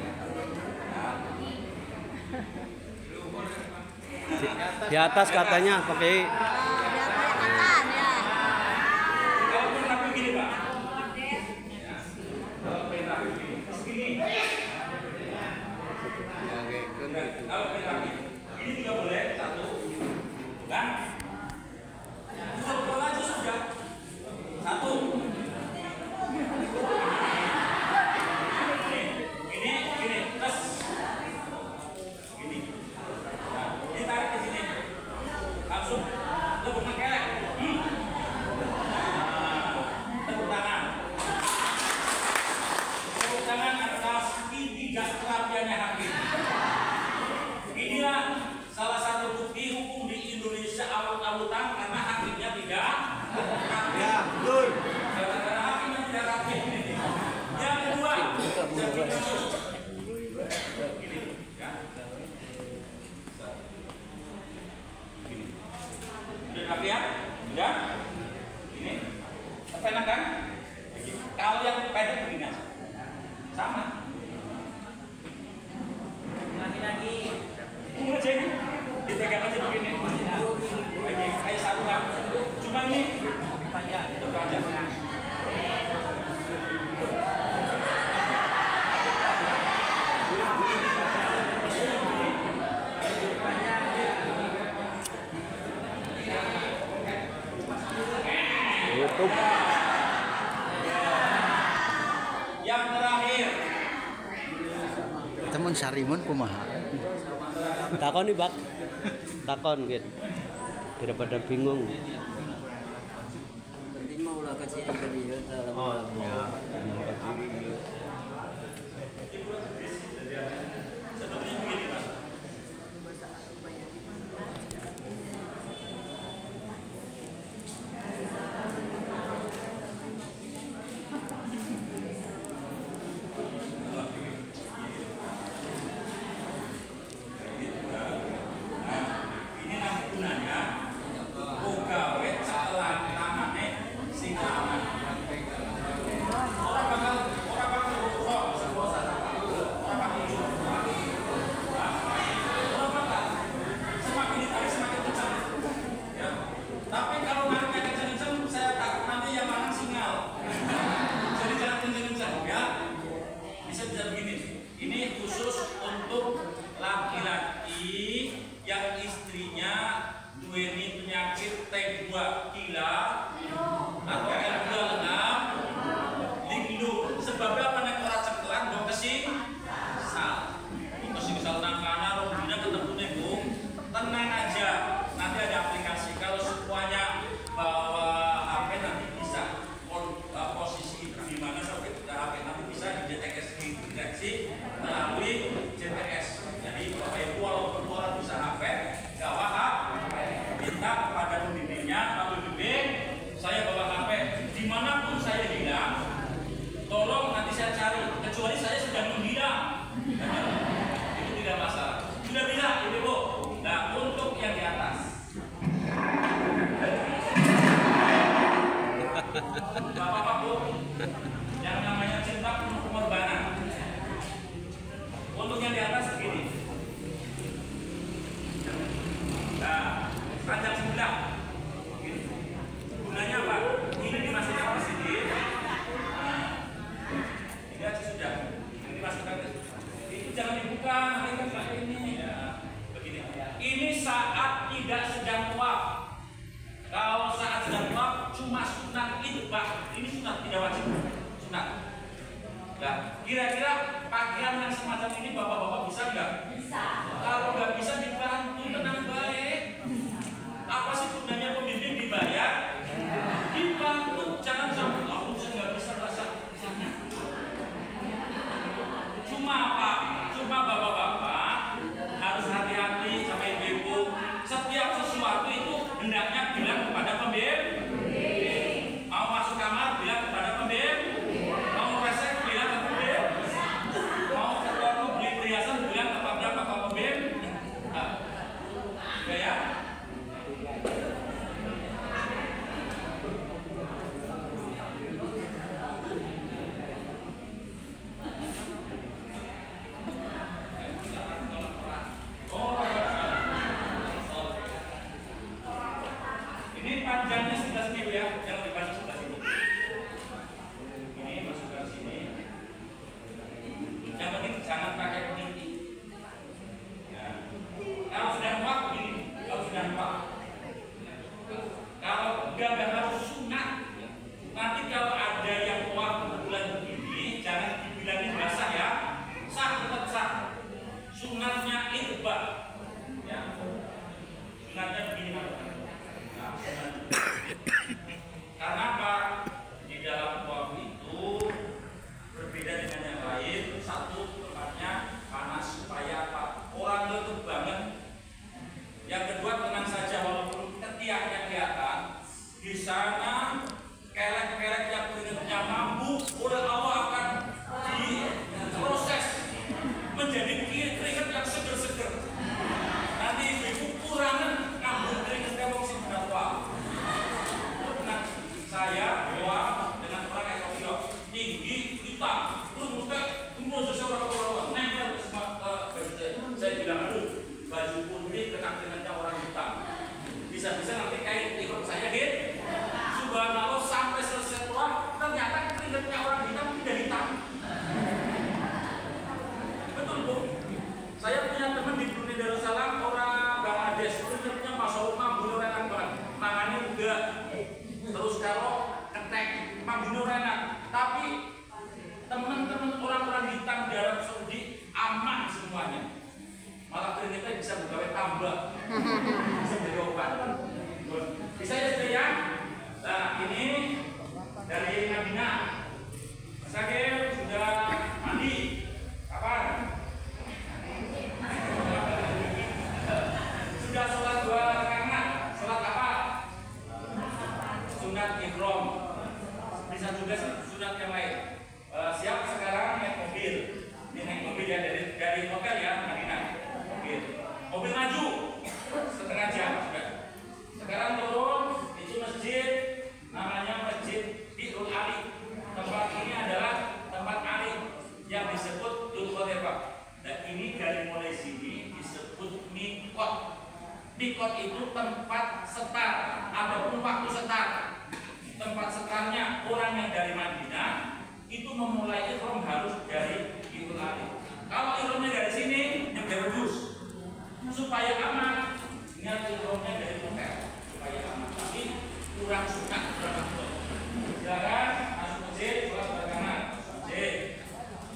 Di atas katanya pakai. Kalau pengen rapi begini, Pak. Kalau pengen rapi begini, segini. Kalau pengen rapi, ini juga boleh, satu, kan? Pukul aja sudah, satu. Gini, terus gini. Nah, ini tarik ke sini, langsung tepuk kelek. Tepuk tangan atas tidak kerapiannya hakim. Inilah salah satu bukti hukum di Indonesia awut-awutan karena hakimnya tidak rapi. Ya, betul. Karena hakimnya tidak rapi. Yang kedua, gini, ya. Gini. Udah rapi ya? Udah? Ini. Apa enak kan? Kalau yang pendek begini aja. Sama. Lagi-lagi. Tunggu aja ini. Dipegang aja begini. Kayak saluran. Cuma ini panjang. Itu panjang. YouTube. Yang terakhir. Temen sarimun kumaha. Takon nih, Pak. Takon gitu. Daripada bingung. Oh, ya. Kira-kira pakaian yang semacam ini bapak-bapak bisa nggak? Bisa. Kalau nggak bisa dibantu tenang baik. Apa sih gunanya pembimbing dibayar? Dibantu, jangan sampai aku nggak bisa bahasa. satu tempatnya panas supaya apa? Orang itu banget. Yang kedua tenang saja walaupun ketiaknya kelihatan di sana kelek-kelek yang keringetnya mampu oleh Allah akan diproses menjadi keringet yang seger-seger. Nanti ibu kurangan ngambung keringetnya mau sih berapa? Tenang, saya doa dengan orang yang kau tinggi hitam, terus muka umur seseorang orang nempel ke baju saya bilang aduh baju putih kena keringetnya orang hitam. Bisa-bisa nanti kayak ikut saya gitu. Subhanallah sampai selesai doa ternyata keringetnya orang hitam tidak hitam. Betul Bu. Saya punya teman di Brunei Darussalam orang Bangladesh, keringetnya masya Allah mambunya enak banget. Tangannya enggak. Terus kalau ketek mambunya enak. Tapi teman-teman orang-orang hitam di Arab Saudi aman semuanya. Malah keringetnya bisa menggawe tambah. Bisa jadi obat. Bisa ya sudah ya? Nah ini dari Madinah. Mas Agil sudah mandi. Kapan? Sudah sholat 2 rakaat. Sholat apa? Sunat ihram. Bisa juga sunat yang lain. Siap sekarang naik mobil. Ini naik mobil ya dari hotel ya Madinah. Mobil maju setengah jam sudah. Sekarang turun itu masjid namanya Masjid Bi'ul Ali. Tempat ini adalah tempat Ali yang disebut Dzul Khaifah. Dan ini dari mulai sini disebut mikot. Mikot itu tempat setar ataupun waktu setar. Tempat setarnya orang yang dari Madinah itu memulai ihram harus dari Bi'ul Ali. Kalau ihramnya dari sini yang berus supaya aman, ingat ihramnya dari hotel supaya aman. Tapi kurang suka kurang betul. Silakan masuk masjid, sholat berkanan, masjid,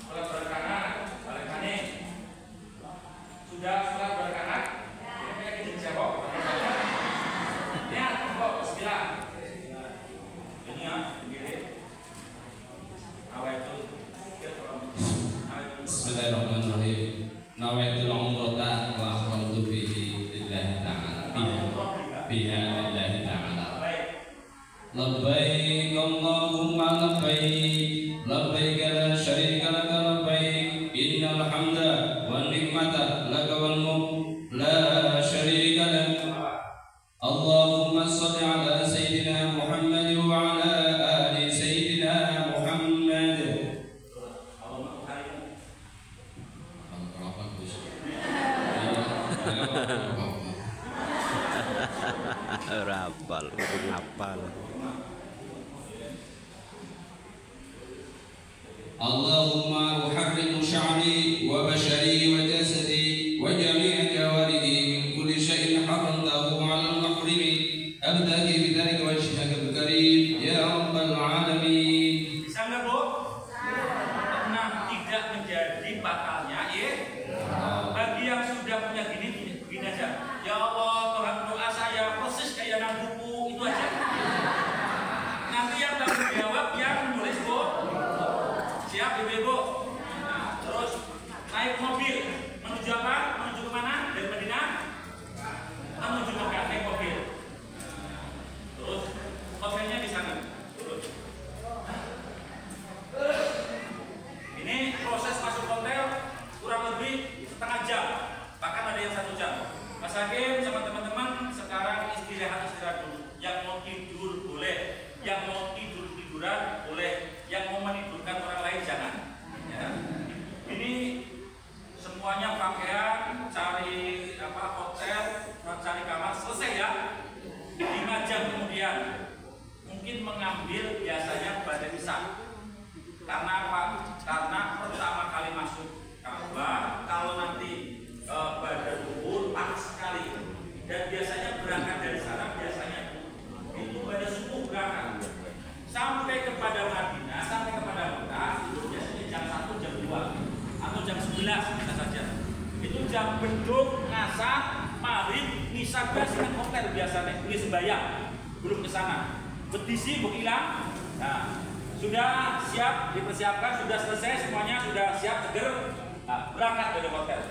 sholat berkanan, balik kanan. Sudah sholat berkanan, ini kita jawab. Ya, kok bismillah. Ini ya, begini. Apa itu? Bismillahirrahmanirrahim. Nawaitul umrata wa akhrajtu bihi lillahi ta'ala. Biha lillahi ta'ala. Labbaik Allahumma labbaik. Labbaik la syarika laka labbaik. Innal hamda wan ni'mata laka wal mulk la syarika lak. Allahumma shalli ala sayyidina Muhammad wa ala ali sayyidina Muhammad. Rapal, rapal. Allahumma uharrimu sya'ri wa bashari wa jasadi wa jami'a jawaridi min kulli syai'in haramtahu 'alal muhrimi abtaghi bidzalika wajhaka al-karim ya rabbal alamin. Bisa enggak Bu? Nah, tidak menjadi batalnya ya. Bagi yang sudah punya gini aja. Ya Allah, Tuhan doa saya persis kayak dalam buku itu aja. Nanti yang tanggung jawab yang menulis Bu. Siap Ibu-ibu. Nah, terus naik mobil menuju apa? Menuju kemana? Dari Madinah? Menuju Mekah naik mobil. Terus hotelnya di sana. Terus. Ini proses masuk hotel kurang lebih setengah jam. Bahkan ada yang 1 jam. Mas Hakim sama teman-teman sekarang istirahat dulu. Yang mau tidur boleh, yang mau tiduran boleh, yang mau menidurkan orang lain jangan. Ya. Ini semuanya pakaian, cari hotel, cari kamar, selesai ya. 5 jam kemudian mungkin mengambil biasanya pada isya. Karena apa? Karena pertama kali masuk Ka'bah, kalau nanti pada zuhur panas sekali dan biasanya berangkat dari sana biasanya itu pada subuh berangkat sampai kepada Madinah, sampai kepada Mekah itu biasanya jam 1, jam 2 atau jam 11 bisa saja. Itu jam beduk, ngasar, maghrib, nisab biasanya hotel biasanya beli sembahyang belum ke sana. Bedisi hilang. Nah, Sudah siap, dipersiapkan, sudah selesai semuanya, sudah siap, seger. Nah, berangkat dari hotel.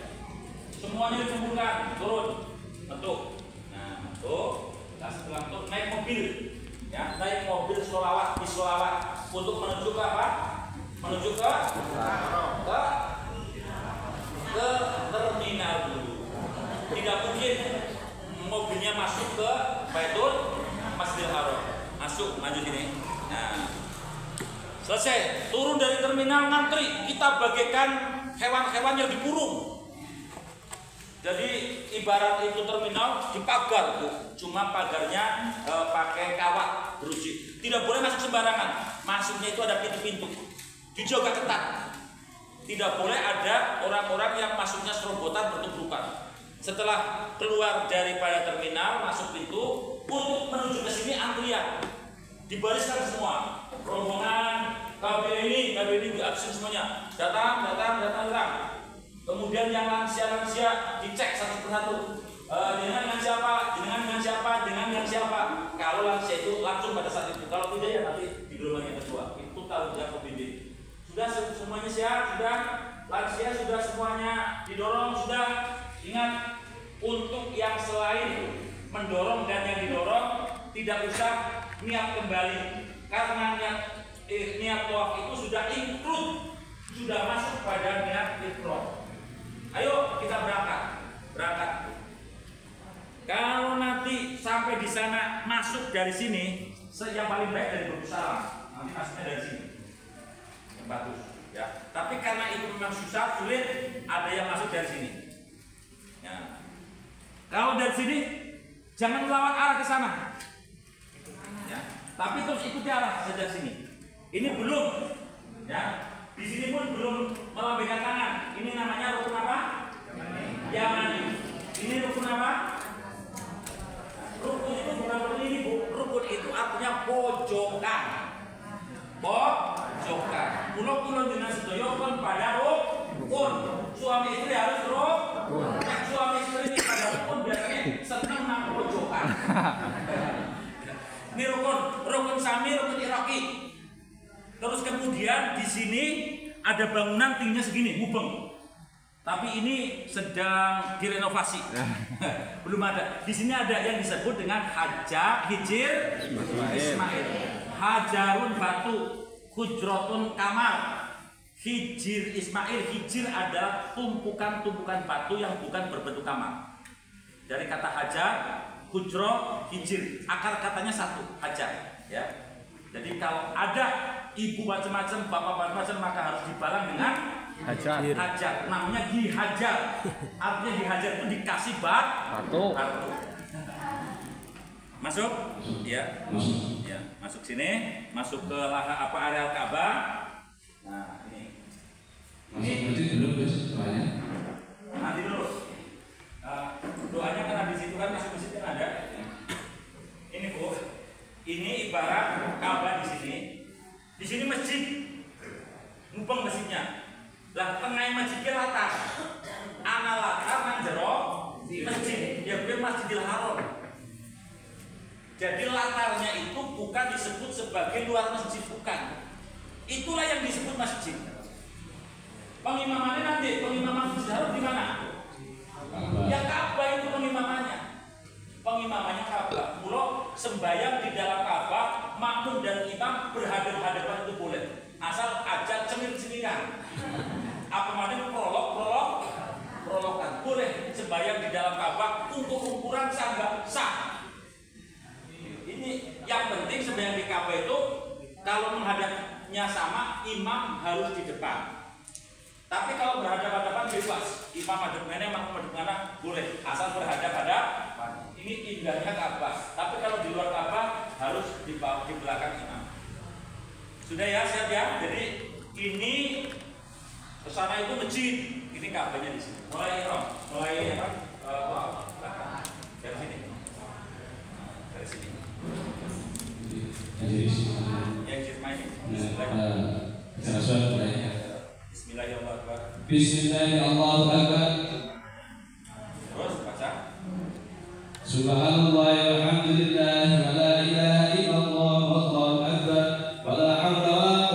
Semuanya dikumpulkan, turun, bentuk. Nah, bentuk. Nah, setelah itu naik mobil, ya, naik mobil sholawat, di sholawat untuk menuju ke apa? Menuju ke terminal dulu. Tidak mungkin mobilnya masuk ke Baitul Masjidil Haram. Masuk, maju sini. Nah, selesai, turun dari terminal, ngantri. Kita bagaikan hewan-hewan yang dikurung. Jadi ibarat itu terminal dipagar, Bu. Cuma pagarnya pakai kawat beruji. Tidak boleh masuk sembarangan. Masuknya itu ada pintu-pintu. Dijaga ketat. Tidak boleh ada orang-orang yang masuknya serobotan bertubrukan. Setelah keluar daripada terminal, masuk pintu, untuk menuju ke sini antrian. Dibariskan semua. Rombongan KBRI diabsen semuanya. Datang. Kemudian yang lansia dicek satu persatu. Dengan siapa? Kalau lansia itu langsung pada saat itu. Kalau tidak ya nanti di gelombang yang kedua. Itu tanggung jawab pembimbing. Sudah semuanya siap, sudah lansia sudah semuanya didorong, sudah. Ingat, untuk yang selain mendorong dan yang didorong tidak usah niat kembali, karena niat tawaf itu sudah include, sudah masuk pada niat ifrad. Ayo kita berangkat. Kalau nanti sampai di sana masuk dari sini, yang paling baik dari Darussalam, nanti masuknya dari sini, yang bagus, ya. Tapi karena itu memang susah, sulit, ada yang masuk dari sini. Ya. Kalau dari sini, jangan melawan arah ke sana. Ya. Tapi terus ikuti arah saja sini. Ini belum, ya. Di sini pun belum melambaikan tangan. Ini namanya rukun apa? Yamani. Ini rukun apa? Rukun itu bukan seperti ini, Bu. Rukun itu artinya pojokan. Pojokan. Pulau dengan sedoyo kon pada rukun. Suami istri harus rukun. Suami istri ini pada rukun biasanya senang nang pojokan. Ini rukun sami, rukun iraqi. Terus kemudian di sini ada bangunan tingginya segini, mubeng. Tapi ini sedang direnovasi. Belum ada. Di sini ada yang disebut dengan Hijir Ismail. Hajarun batu, hujrotun kamar. Hijir Ismail. Hijir adalah tumpukan-tumpukan batu yang bukan berbentuk kamar. Dari kata hajar, hujro, hijir. Akar katanya satu, hajar. Ya. Jadi kalau ada ibu macam-macam, bapak macam-macam, maka harus dibalang dengan hajar. Namanya dihajar. Artinya dihajar itu dikasih batu. Masuk? Ya. Ya, masuk sini, masuk ke area Ka'bah. Nah, ini. Nanti dulu doanya. Nanti dulu. Doanya kan di situ kan masuk masjid kan ada. Ini, Bu. Ini ibarat Ka'bah di sini. Di sini masjid, mubeng masjidnya. Lah tengah masjidnya latar. Ana latar nang jero masjid. Ya gue Masjidil Haram. Jadi latarnya itu bukan disebut sebagai luar masjid, bukan. Itulah yang disebut masjid. Pengimamannya nanti, pengimaman Masjidil Haram di mana? Ya Ka'bah itu pengimamannya. Pengimamannya Ka'bah. Mula sembahyang di dalam Ka'bah, makmum dan imam berhadapan-hadapan itu boleh. Asal aja cemil-cemilan. Apa namanya prologan. Boleh sembahyang di dalam Ka'bah untuk ukuran sah nggak sah. Ini yang penting sembahyang di Ka'bah itu kalau menghadapnya sama, imam harus di depan. Tapi kalau berhadapan-hadapan bebas, imam hadap mana, makmum hadap mana, boleh asal berhadapan. Ini indahnya Ka'bah. Tapi kalau di luar Ka'bah harus di belakang imam. Sudah ya, siap ya. Jadi ini kesana itu masjid. Ini Ka'bahnya di sini. Mulai apa? Dari sini. Dari sini. Yang Ismail. Bismillahirrahmanirrahim. Bismillahirrahmanirrahim. Terus baca. Subhanallah walhamdulillah wa la ilaha illallah wallahu akbar wa la hawla wa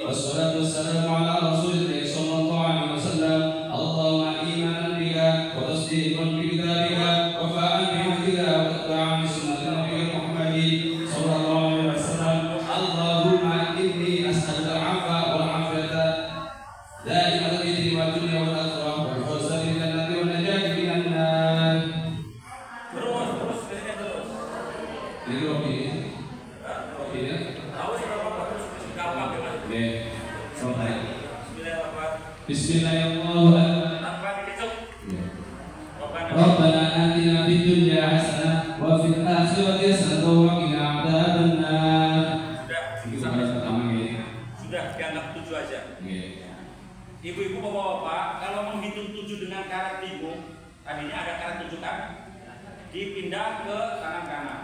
والصلاة والسلام على رسول الله صلى الله عليه وسلم. اللهم إيمانا بك وتصديقا بكتابك وفاء بعهدك واتباعا لسنة نبيك محمد صلى الله عليه وسلم. اللهم إني أسألك العفو والعافية دائما في الدين والدنيا والآخرة والفوز بالجنة والنجاة من النار. Terus. Ini kopi ya. Tahu sih apa terus gampang gimana? Oke, selesai. Bismillahirrahmanirrahim. Bismillahirrahmanirrahim. Tanpa dikecuk. Rabbana atina fid dunya hasanah wa fil akhirati hasanah wa qina adzabannar. Sudah, Sampai pertama ini. sudah dianggap 7 aja. Oke. Ibu-ibu, bapak-bapak, kalau menghitung 7 dengan karet bingung, tadinya ada karet 7 kan? Dipindah ke tangan kanan.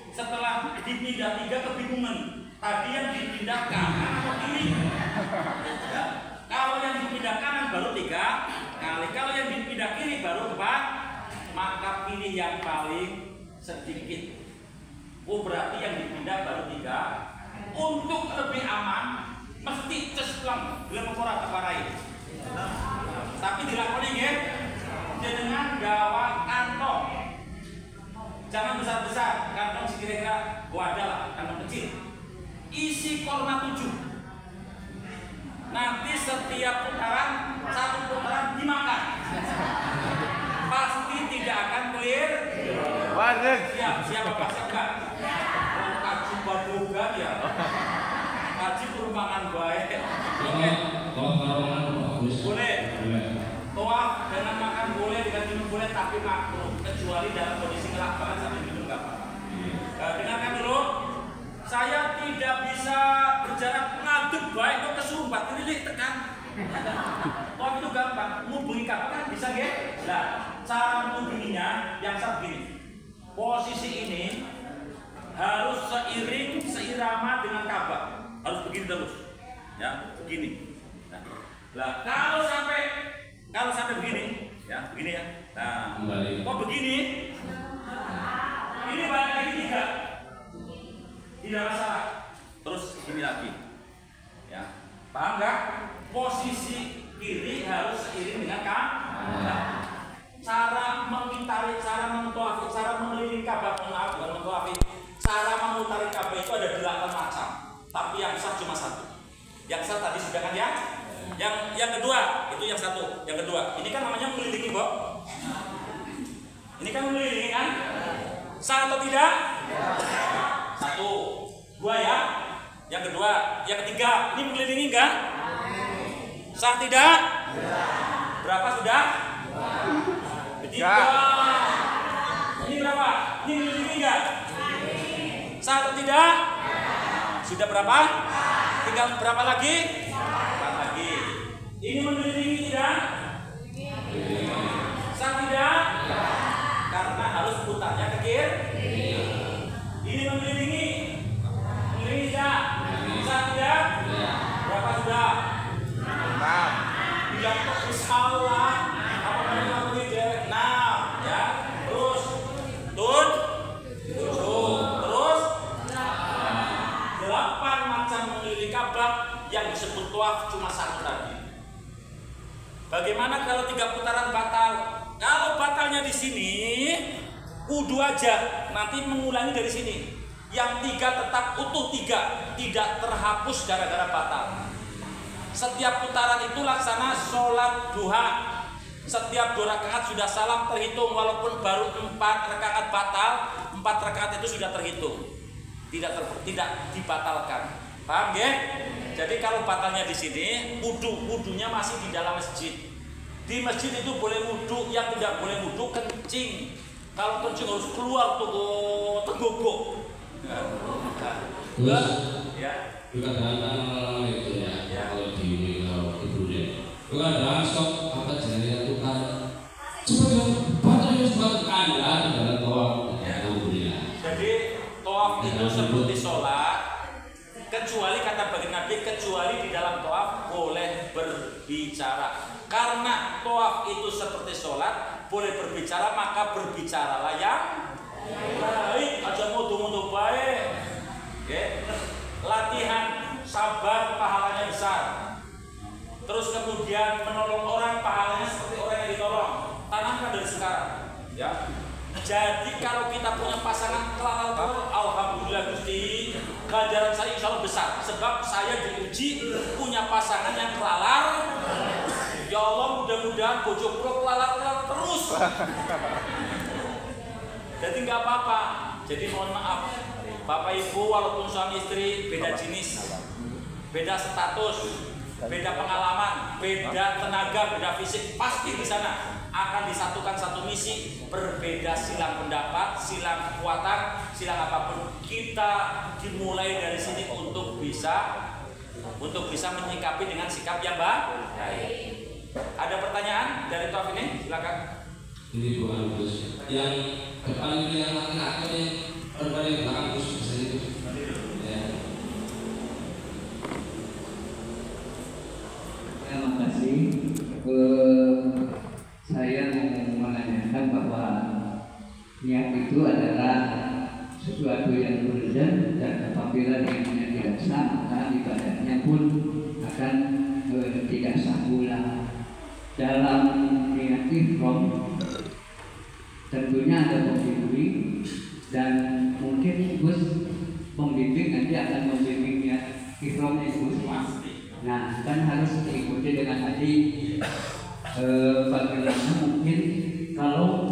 Setelah dipindah 3 kebingungan. Tadi yang dipindah kanan atau kiri? Ya. Kalau yang dipindah kanan baru 3 kali. Kalau yang dipindah kiri baru 4. Maka pilih yang paling sedikit. Oh, berarti yang dipindah baru 3. Untuk lebih aman, mesti ceslang belum kurang keparai. Tapi dilakoni ya dengan gawa kantong. Jangan besar-besar, kantong sekira-kira wadah lah, kantong kecil. Isi korma 7. Nanti setiap putaran, 1 putaran dimakan. Pasti tidak akan clear. Siap apa siap? Kaji babugan ya. Kaji perumahan baik. Kalau bagus. Boleh. Toaf dengan makan boleh, dengan minum boleh, tapi makruh kecuali dalam kondisi kelaparan sambil minum nggak apa-apa. Dengarkan dulu. Saya tidak bisa berjarak ngaduk baik kok kesumbat ini tekan. Toaf itu gampang. Ngubungi kapan bisa nggih? Nah, cara ngubunginya yang begini. Posisi ini harus seirama dengan Ka'bah. Harus begini terus. Ya, begini. Nah, kalau sampai begini, ya, begini ya. Nah, kok begini? Ini balik lagi 3. Tidak masalah. Terus ini lagi. Ya. Paham nggak? Posisi kiri harus seiring dengan Ka'bah. Cara mengitari, cara mentoafi, cara mengelilingi Ka'bah, bukan mentoafi. Cara memutari Ka'bah itu ada 8 macam. Tapi yang sah cuma 1. Yang sah tadi sudah kan ya? Yang kedua itu yang 1. Yang kedua, ini kan namanya mengelilingi, Bob. Ini kan mengelilingi kan? Sah atau tidak? 1, 2 ya. Yang kedua, yang ketiga, ini mengelilingi enggak? Sah tidak? Berapa sudah? 3. Ini berapa? Ini mengelilingi enggak? Sah atau tidak? Sudah berapa? Tinggal berapa lagi? 4 lagi. Ini mengelilingi tidak? Sah tidak? Karena harus putarnya ke kiri. Ini mengelilingi. Mengelilingi tidak? Sah tidak? Berapa sudah? 6. Tidak kok salah. Apa yang tidak? 6 ya. Terus 7. Terus 8 macam mengelilingi Ka'bah yang disebut tawaf cuma 1 tadi. Bagaimana kalau 3 putaran batal? Kalau batalnya di sini, wudu aja. Nanti mengulangi dari sini. Yang 3 tetap utuh 3, tidak terhapus gara-gara batal. Setiap putaran itu laksana sholat duha. Setiap 2 rakaat sudah salam terhitung, walaupun baru 4 rakaat batal, 4 rakaat itu sudah terhitung. Tidak dibatalkan. Paham ya? Jadi kalau batalnya di sini, wudunya masih di dalam masjid. Di masjid itu boleh wudu, yang tidak boleh wudu kencing. Kalau kencing harus keluar tuh tenggogok. Terus Ya. keadaan itu ya, kalau di ibunya keadaan stok apa jenisnya tukar coba batal ya sebab anda dalam tawaf Jadi tawaf itu seperti sholat, kecuali kata baginda Nabi, kecuali di dalam tawaf boleh berbicara. Karena tawaf itu seperti sholat, boleh berbicara, maka berbicaralah yang baik. Aja mutu-mutu baik. Oke. Latihan sabar pahalanya besar. Terus kemudian menolong orang pahalanya seperti orang yang ditolong. Tanamkan dari sekarang, ya. Jadi kalau kita punya pasangan kelal, alhamdulillah Gusti, ganjaran saya insya Allah besar. Sebab saya diuji punya pasangan yang kelalar. Ya Allah, mudah-mudahan bojo kula kelalar terus. Jadi nggak apa-apa. Jadi mohon maaf, Bapak Ibu, walaupun suami istri beda jenis, beda status, beda pengalaman, beda tenaga, beda fisik, pasti di sana akan disatukan satu misi. Berbeda silang pendapat, silang kekuatan, silang apapun, kita dimulai dari sini untuk bisa menyikapi dengan sikap yang baik. Ada pertanyaan dari Taufik ini? Silakan. Ini bukan Gus. Yang depan yang laki-laki yang berbalik belakang Gus bisa itu. Ya. Terima kasih. Saya mau menanyakan bahwa niat itu adalah sesuatu yang urgent, dan apabila niatnya tidak sah, maka ibadahnya pun akan tidak sah pula. Dalam niat ihram tentunya ada pembimbing, dan mungkin Gus pembimbing nanti akan membimbing niat ihram itu. Nah, kan harus diikuti dengan hati. Bagaimana mungkin kalau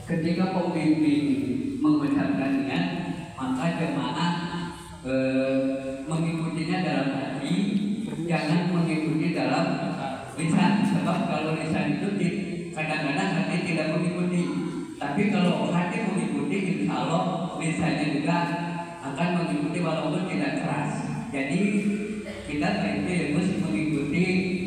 ketika pembimbing mengucapkan niat, maka jemaah mengikutinya dalam hati, jangan mengikuti dalam lisan. Sebab kalau lisan itu kadang-kadang hati tidak mengikuti, tapi kalau hati mengikuti, insya Allah lisannya juga akan mengikuti walaupun tidak keras. Jadi kita harus mengikuti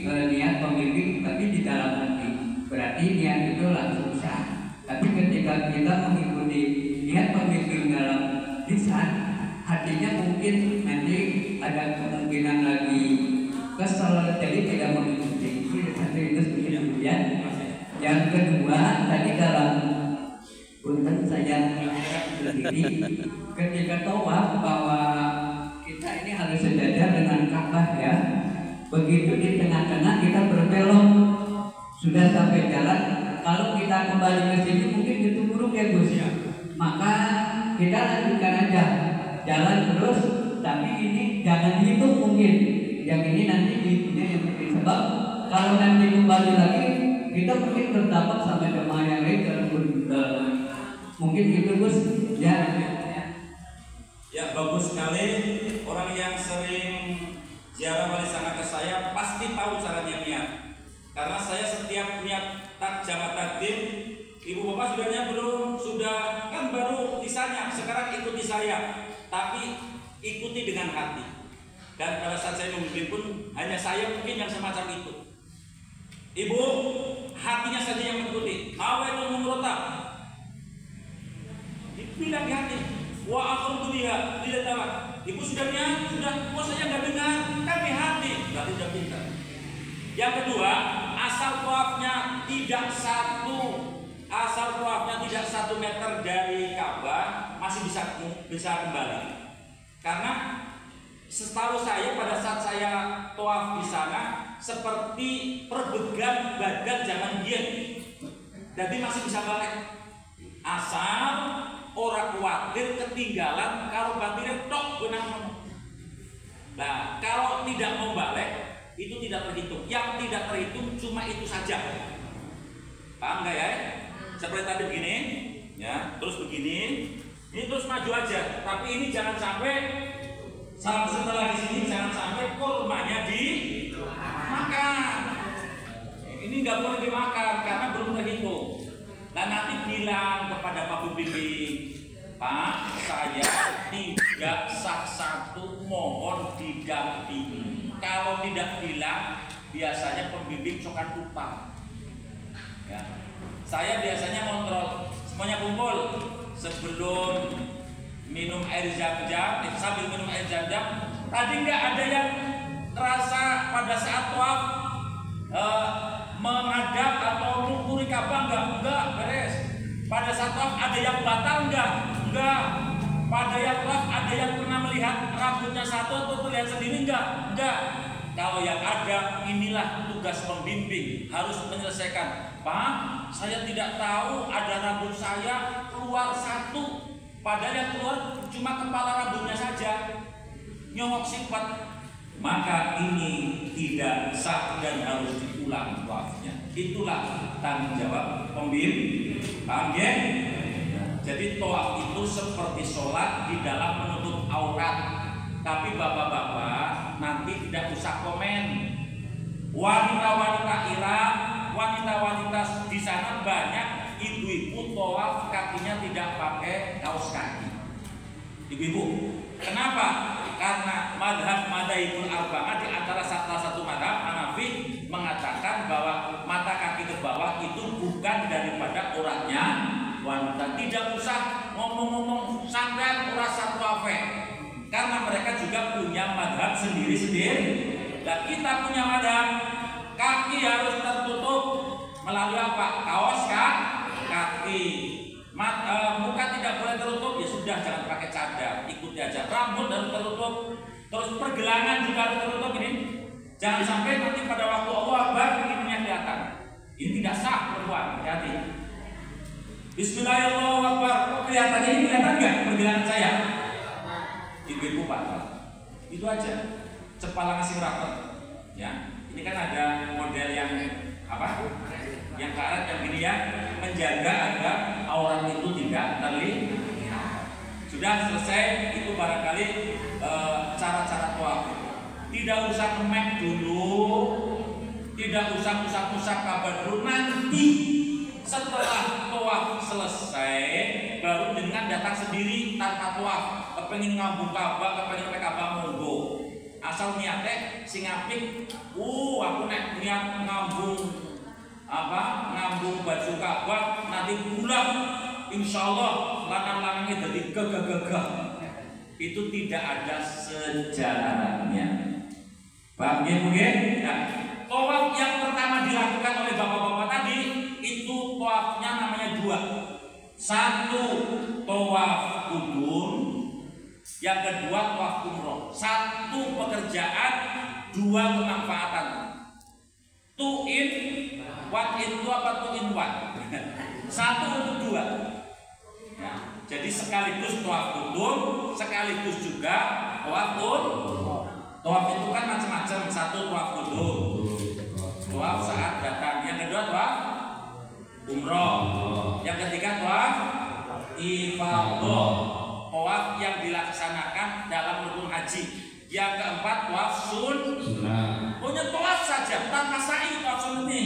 niat pembimbing, tapi di dalam hati. Berarti niat itu langsung sah. Tapi ketika kita mengikuti niat pembimbing dalam lisan, hatinya mungkin nanti ada kemungkinan lagi kesal, jadi tidak mengikuti. Satu itu kemudian. Yang kedua, tadi dalam punten saya sendiri ketika tawaf bahwa kita ini harus sejajar dengan Ka'bah, ya. Begitu di tengah-tengah kita berbelok, sudah sampai jalan. Kalau kita kembali ke sini mungkin itu buruk ya Gus. Maka kita lanjutkan aja jalan terus, tapi ini jangan dihitung mungkin. Yang ini nanti dihitungnya yang penting. Sebab kalau nanti kembali lagi kita mungkin berdampak sama jemaah yang lain dan mungkin itu Gus. Ya, bagus sekali. Orang yang sering ziarah wali sana ke saya pasti tahu caranya niat. Karena saya setiap niat jamaah takdim, ibu bapak sudah niat belum? Sudah, kan baru kisahnya. Sekarang ikuti saya, tapi ikuti dengan hati. Dan pada saat saya membimbing pun hanya saya mungkin yang semacam itu. Ibu, hatinya saja yang mengikuti. Awalul mumrotab, dibilang di hati. Wa akhrutu biha tidak tahu. Ibu sudah niat, sudah, kok saya nggak dengar? Kan di hati, berarti sudah pintar. Yang kedua, asal tawafnya tidak 1 meter dari Ka'bah masih bisa kembali. Karena setahu saya pada saat saya tawaf di sana seperti perbedaan badan zaman dia, jadi masih bisa balik. Asal orang khawatir ketinggalan kalau batinnya tok benang. Nah, kalau tidak mau balik itu tidak terhitung. Yang tidak terhitung cuma itu saja. Paham nggak ya? Seperti tadi begini, ya, terus begini, ini terus maju aja. Tapi ini jangan sampai setelah di sini jangan sampai kurmanya dimakan. Ini nggak boleh dimakan karena belum terhitung. Nah, nanti bilang kepada Pak Pembimbing, Pak, saya tidak sah satu, mohon didampingi. Kalau tidak bilang, biasanya pembimbing cokan lupa. Ya. Saya biasanya kontrol, semuanya kumpul sebelum minum air zam-zam, sambil minum air zam-zam. Tadi nggak ada yang terasa pada saat tawaf menghadap atau mengumpuli Ka'bah, enggak beres. Pada saat tawaf ada yang batal enggak? Pada yang tawaf ada yang pernah melihat rambutnya satu atau terlihat sendiri? Enggak. Kalau yang ada, inilah tugas pembimbing, harus menyelesaikan. Pak, saya tidak tahu ada rambut saya keluar satu, padahal yang keluar cuma kepala rambutnya saja, nyongok sifat. Maka ini tidak sah dan harus diulang tawafnya. Itulah tanggung jawab pembimbing. Paham ya? Jadi tawaf itu seperti sholat di dalam menutup aurat. Tapi bapak-bapak nanti tidak usah komen. Wanita-wanita Irak, wanita-wanita di sana banyak ibu-ibu tawaf kakinya tidak pakai kaos kaki. Ibu-ibu, kenapa? Karena madhabul arba'ah di antara salah satu madhab Hanafi mengatakan bahwa mata kaki ke bawah itu bukan daripada uratnya wanita. Tidak usah ngomong-ngomong sampean ora satu afe, karena mereka juga punya madhab sendiri-sendiri. Dan kita punya madhab kaki harus tertutup melalui apa? Kaos kaki. Muka tidak boleh tertutup, ya sudah, jangan pakai cadar, ikuti aja. Rambut harus tertutup, terus pergelangan juga harus tertutup. Ini jangan sampai nanti pada waktu Allah Akbar ininya kelihatan. Ini tidak sah perempuan, hati-hati. Bismillahirrahmanirrahim. Kok kelihatannya ini kelihatan nggak pergelangan saya? Ibu-ibu patah. Itu aja. Cepala ngasih rapat. Ya, ini kan ada model yang apa? Yang karet yang gini ya, menjaga agar aurat itu tidak terlihat. Sudah selesai, itu barangkali cara-cara tawaf. Tidak usah kemek dulu, tidak usah usah kabar dulu. Nanti setelah tawaf selesai, baru dengan datang sendiri tanpa tawaf. Kepengen ngambung Ka'bah, kepengen pakai Ka'bah monggo. Asal niatnya sing apik, aku nek niat ngambung ngambung baju Ka'bah nanti pulang insyaallah lanang-lanangnya jadi gagah-gagah. Itu tidak ada sejarahnya. Paham ya mungkin? Nah, tawaf yang pertama dilakukan oleh bapak-bapak tadi itu tawafnya namanya dua. Satu tawaf kudum, yang kedua tawaf umroh. Satu pekerjaan, dua kemanfaatan. Two in, one in, two apa two in one? Satu untuk dua. Ya, jadi sekaligus tawaf kudum, sekaligus juga tawaf umroh. Tawaf itu kan macam-macam. Satu tawaf kudum, tawaf saat datang. Yang kedua tawaf umroh. Yang ketiga tawaf ifadah, tawaf yang dilaksanakan dalam rukun haji. Yang keempat tawaf sunnah. Punya tawaf saja tanpa sa'i. Tawaf sunnah ini,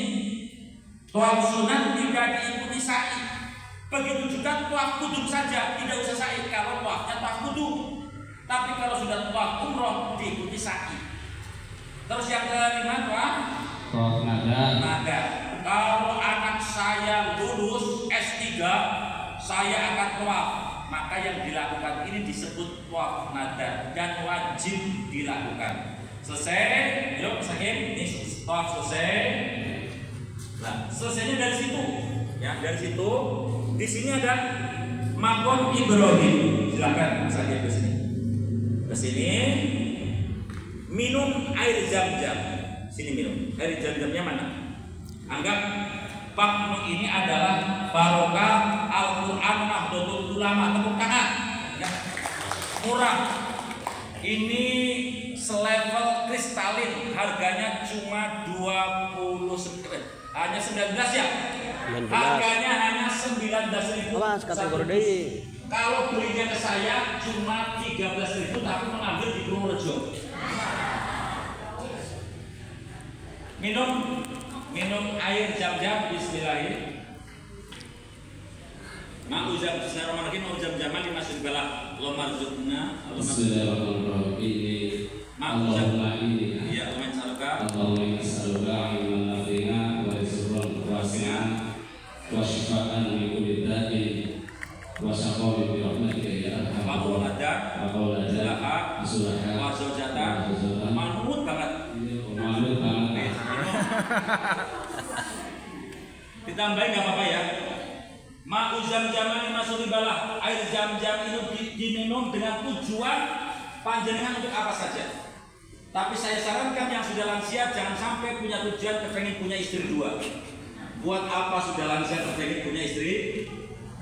tawaf sunnah tidak diikuti sa'i. Begitu juga tawaf kudum saja tidak usah sa'i kalau tawafnya tawaf kudum. Tapi kalau sudah tawaf umroh diikuti sa'i. Terus yang kelima tawaf nada. Kalau anak saya lulus S3, saya akan tawaf. Maka yang dilakukan ini disebut tawaf nada dan wajib dilakukan. Selesai, yuk saking ini tawaf selesai. Nah, selesainya dari situ. Ya, dari situ. Di sini ada Maqam Ibrahim. Silakan saja ke sini. Ke sini minum air Zam-Zam. Sini minum. Air Zam-Zamnya mana? Anggap Pak ini adalah barokah Al-Quran Nahdlatul Ulama. Tepuk tangan ya. Murah. Ini selevel kristalin, harganya cuma 20, hanya 19 ya. 19. Harganya hanya 19.000. Awas kategori deui. Kalau belinya ke saya cuma 13.000, tapi mengambil di Purworejo. Minum air Zam-Zam. Bismillahirrahmanirrahim. Mau Bismillahirrahmanirrahim. Mau Zam-Zaman di Masjid Balak. Allahumma rizqna. Bismillahirrahmanirrahim. Allahumma inni. Ya, Allahumma insaluka. Allahumma insaluka ilman nafi'an wa rizqan wasi'an wa shifaan min kulli da'in wa shaqaw bi rahmatika ya arhamar rahimin. Sulaha wa zawjata. Manut banget. Manut banget. Ditambahin nggak apa-apa ya. Ma'u zam-jaman masuribalah, air zam-jam itu diminum dengan tujuan panjenengan untuk apa saja. Tapi saya sarankan yang sudah lansia jangan sampai punya tujuan kepengen punya istri 2. Buat apa sudah lansia kepengen punya istri?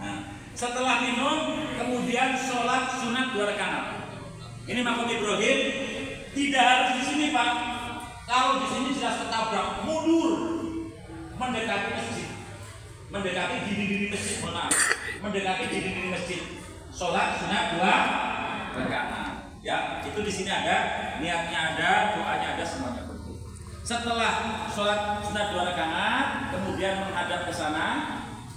Nah, setelah minum kemudian sholat sunat 2 rakaat. Ini makom Ibrahim tidak harus di sini Pak. Kalau di sini jelas ketabrak, mundur mendekati masjid, mendekati dinding masjid, mendekati dinding masjid. Sholat sunat 2 rakaat. Ya, itu di sini ada, niatnya ada, doanya ada, semuanya betul. Setelah sholat sunat 2 rakaat, kemudian menghadap ke sana,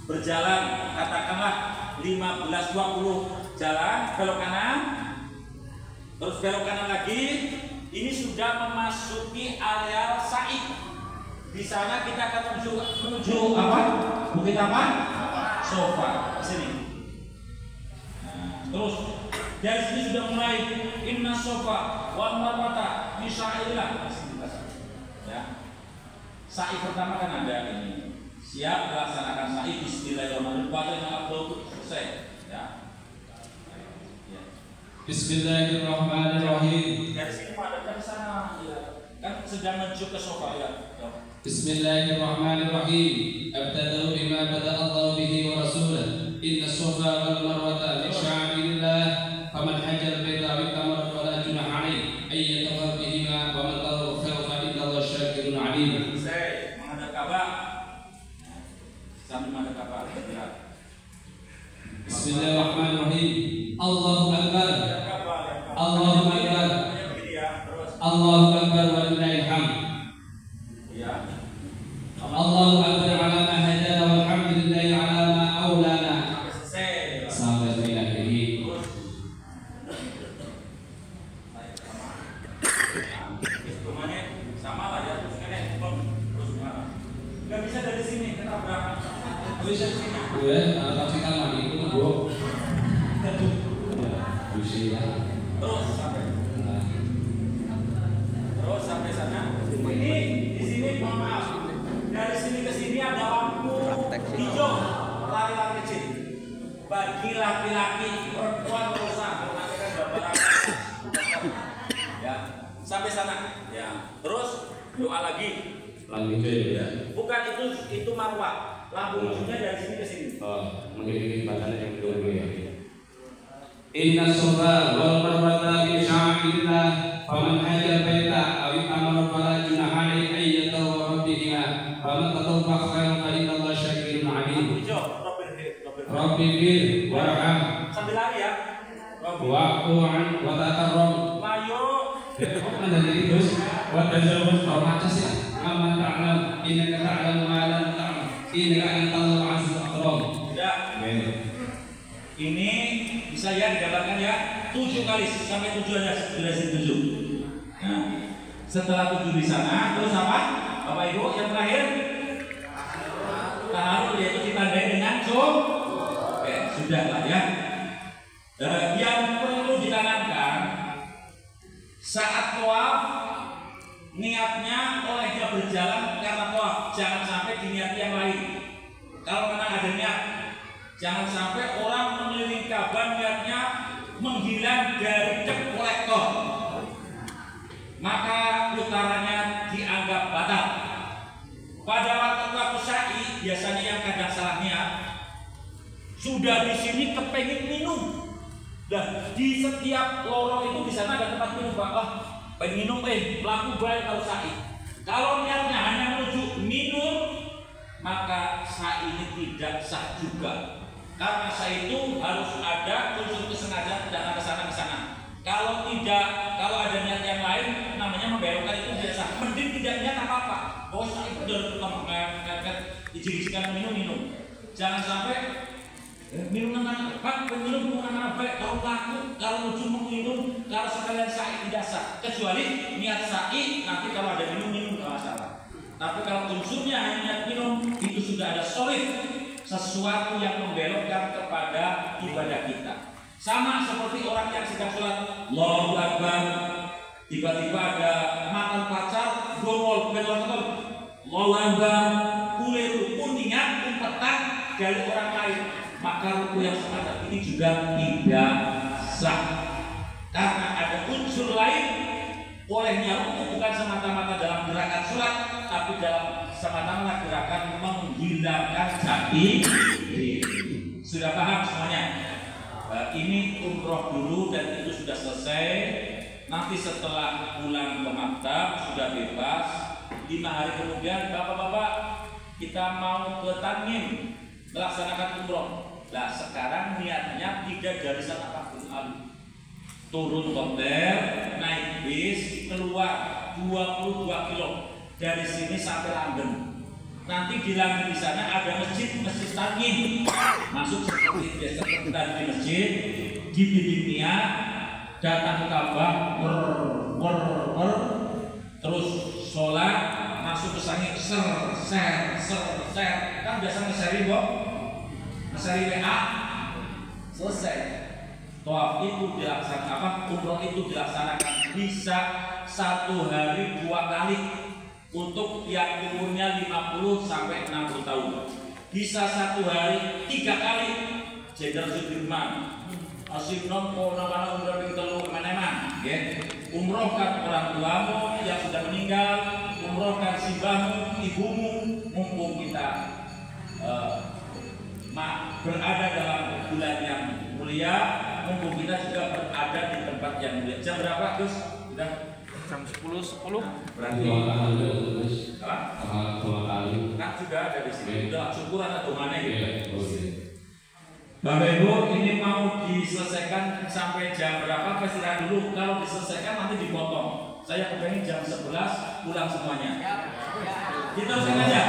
berjalan, katakanlah 15-20 jalan, belok kanan, terus belok kanan lagi. Ini sudah memasuki area sa'i. Di sana kita akan menuju apa? Bukit apa? Sofa. Di sini. Nah, terus dari sini sudah mulai inna sofa wal marwata fi sya'illah. Ya. Sa'i pertama kan ada ini. Siap melaksanakan sa'i bismillahirrahmanirrahim. Selesai. Ya. Bismillahirrahmanirrahim. Dari sini pada dari sana ya. Kan sedang menuju ke sofa ya. Bismillahirrahmanirrahim. Abtada'u bima bada'a Allah bihi wa rasulah. Inna as-safa wal marwata min sya'airillah. Faman hajjal baita aw itamara fala junaha alayhi ay yatawaf bihima wa man tawaffa fa innallaha syakirun alim. Saya menghadap Ka'bah. Sambil menghadap Ka'bah. Bismillahirrahmanirrahim. Allahu akbar. Allahu akbar. Allahu akbar wa lillahil hamd. Ya. Allahu akbar ala ma hadana walhamdulillahi ala ma aulana. Sampai di akhir. Sama lah ya, terus nggak bisa dari sini ketabrak. Bisa di sini. Gue saksikan lagi itu gue. Terus sampai sana. Ini di sini mohon maaf. Dari sini ke sini ada lampu hijau lari-lari kecil. Bagi laki-laki, perempuan berusaha menanyakan bapak. Ya, sampai sana. Ya, terus doa lagi. Ya. Bukan itu marwah. Lampu hijaunya dari sini ke sini. Oh, mengiringi badannya yang kedua ya. Inna as-safa wal marwata min sya'airillah. Faman hajjal baita aw itamara fala junaha alayhi ay yatawaffa bihima. Faman tatawwafa khairan fa innallaha syakirun alim. Rabbi fir warham. Sambil lari ya. Wa'fu an wa takarram. Mayo. Ada jadi terus wa tajawwaz atas ya. Amma ta'lam innaka ta'lamu ma la ta'lam. Innaka antal azizul akram. Sudah. Ini bisa ya digambarkan ya 7 kali sampai tujuannya jelasin 7. Nah, setelah 7 di sana terus apa? Bapak Ibu yang terakhir taharul, yaitu ditandai dengan Oke, sudah lah ya. Yang perlu ditanamkan saat tawaf, niatnya olehnya berjalan karena tawaf, jangan sampai diniati yang lain. Kalau memang ada niat, jangan sampai orang mengelilingi Ka'bah niatnya menghilang dari dep kolektor, maka putarannya dianggap batal. Pada waktu sa'i biasanya yang kadang salah niat sudah di sini kepengen minum. Dan di setiap lorong itu di sana ada tempat minum, Pak. Wah, pengen minum, pelaku baik kalau sa'i. Kalau niatnya hanya menuju minum, maka sa'i ini tidak sah juga. Karena sa'i itu harus ada unsur kesengajaan jangan ke sana. Kalau tidak, kalau ada niat yang lain, namanya membelokkan itu tidak sah. Mending tidak niat apa-apa. Oh, sa'i itu udah izin-izinkan minum. Jangan sampai minum dengan Pak, minum dengan baik. Kalau pelaku, kalau ujung minum, kalau sekalian sa'i tidak sah. Kecuali niat sa'i, nanti kalau ada minum nggak masalah. Tapi kalau unsurnya hanya niat minum, itu sudah ada solid, sesuatu yang membelokkan kepada ibadah kita. Sama seperti orang yang sedang sholat, Allahu Akbar, tiba-tiba ada mantan pacar, gomol, belok, Allahu Akbar, kuliru, kuningan, umpetan, dari orang lain, maka ruku yang semacam ini juga tidak sah. Karena ada unsur lain olehnya ruku bukan semata-mata dalam gerakan sholat, tapi dalam semata-mata gerakan menghilangkan jati diri. Sudah paham semuanya? Ini umroh dulu dan itu sudah selesai. Nanti setelah pulang ke maktab sudah bebas. 5 hari kemudian bapak-bapak kita mau ke Tanjim melaksanakan umroh. Nah sekarang niatnya tidak dari sana Kampung Alu, turun hotel, naik bis, keluar 22 kilo dari sini sampai London. Nanti di London di sana ada masjid Tanjim. Masuk seperti biasa di masjid, di dindingnya datang ke Ka'bah, terus sholat, masuk ke sana, ser, kan biasa nge-share kok, nge-share WA, selesai. Tawaf itu dilaksanakan, umroh itu dilaksanakan bisa 1 hari 2 kali untuk yang umurnya 50 sampai 60 tahun. Bisa 1 hari 3 kali. Jenderal Sudirman, Asimnon, Purnamana, umroh di Teluk Maneman, ya. Umrohkan orang tuamu yang sudah meninggal, umrohkan sibamu, ibumu, mumpung kita berada dalam bulan yang mulia, mumpung kita juga berada di tempat yang mulia. Jam berapa, Gus? Sudah jam 10. Berarti dua kali. kan sudah ada di sini. Udah syukuran atau mana gitu. Bapak Ibu, ini mau diselesaikan sampai jam berapa? Istirahat dulu. Kalau diselesaikan nanti dipotong. Saya kepengen jam 11 pulang semuanya. Kita selesai aja.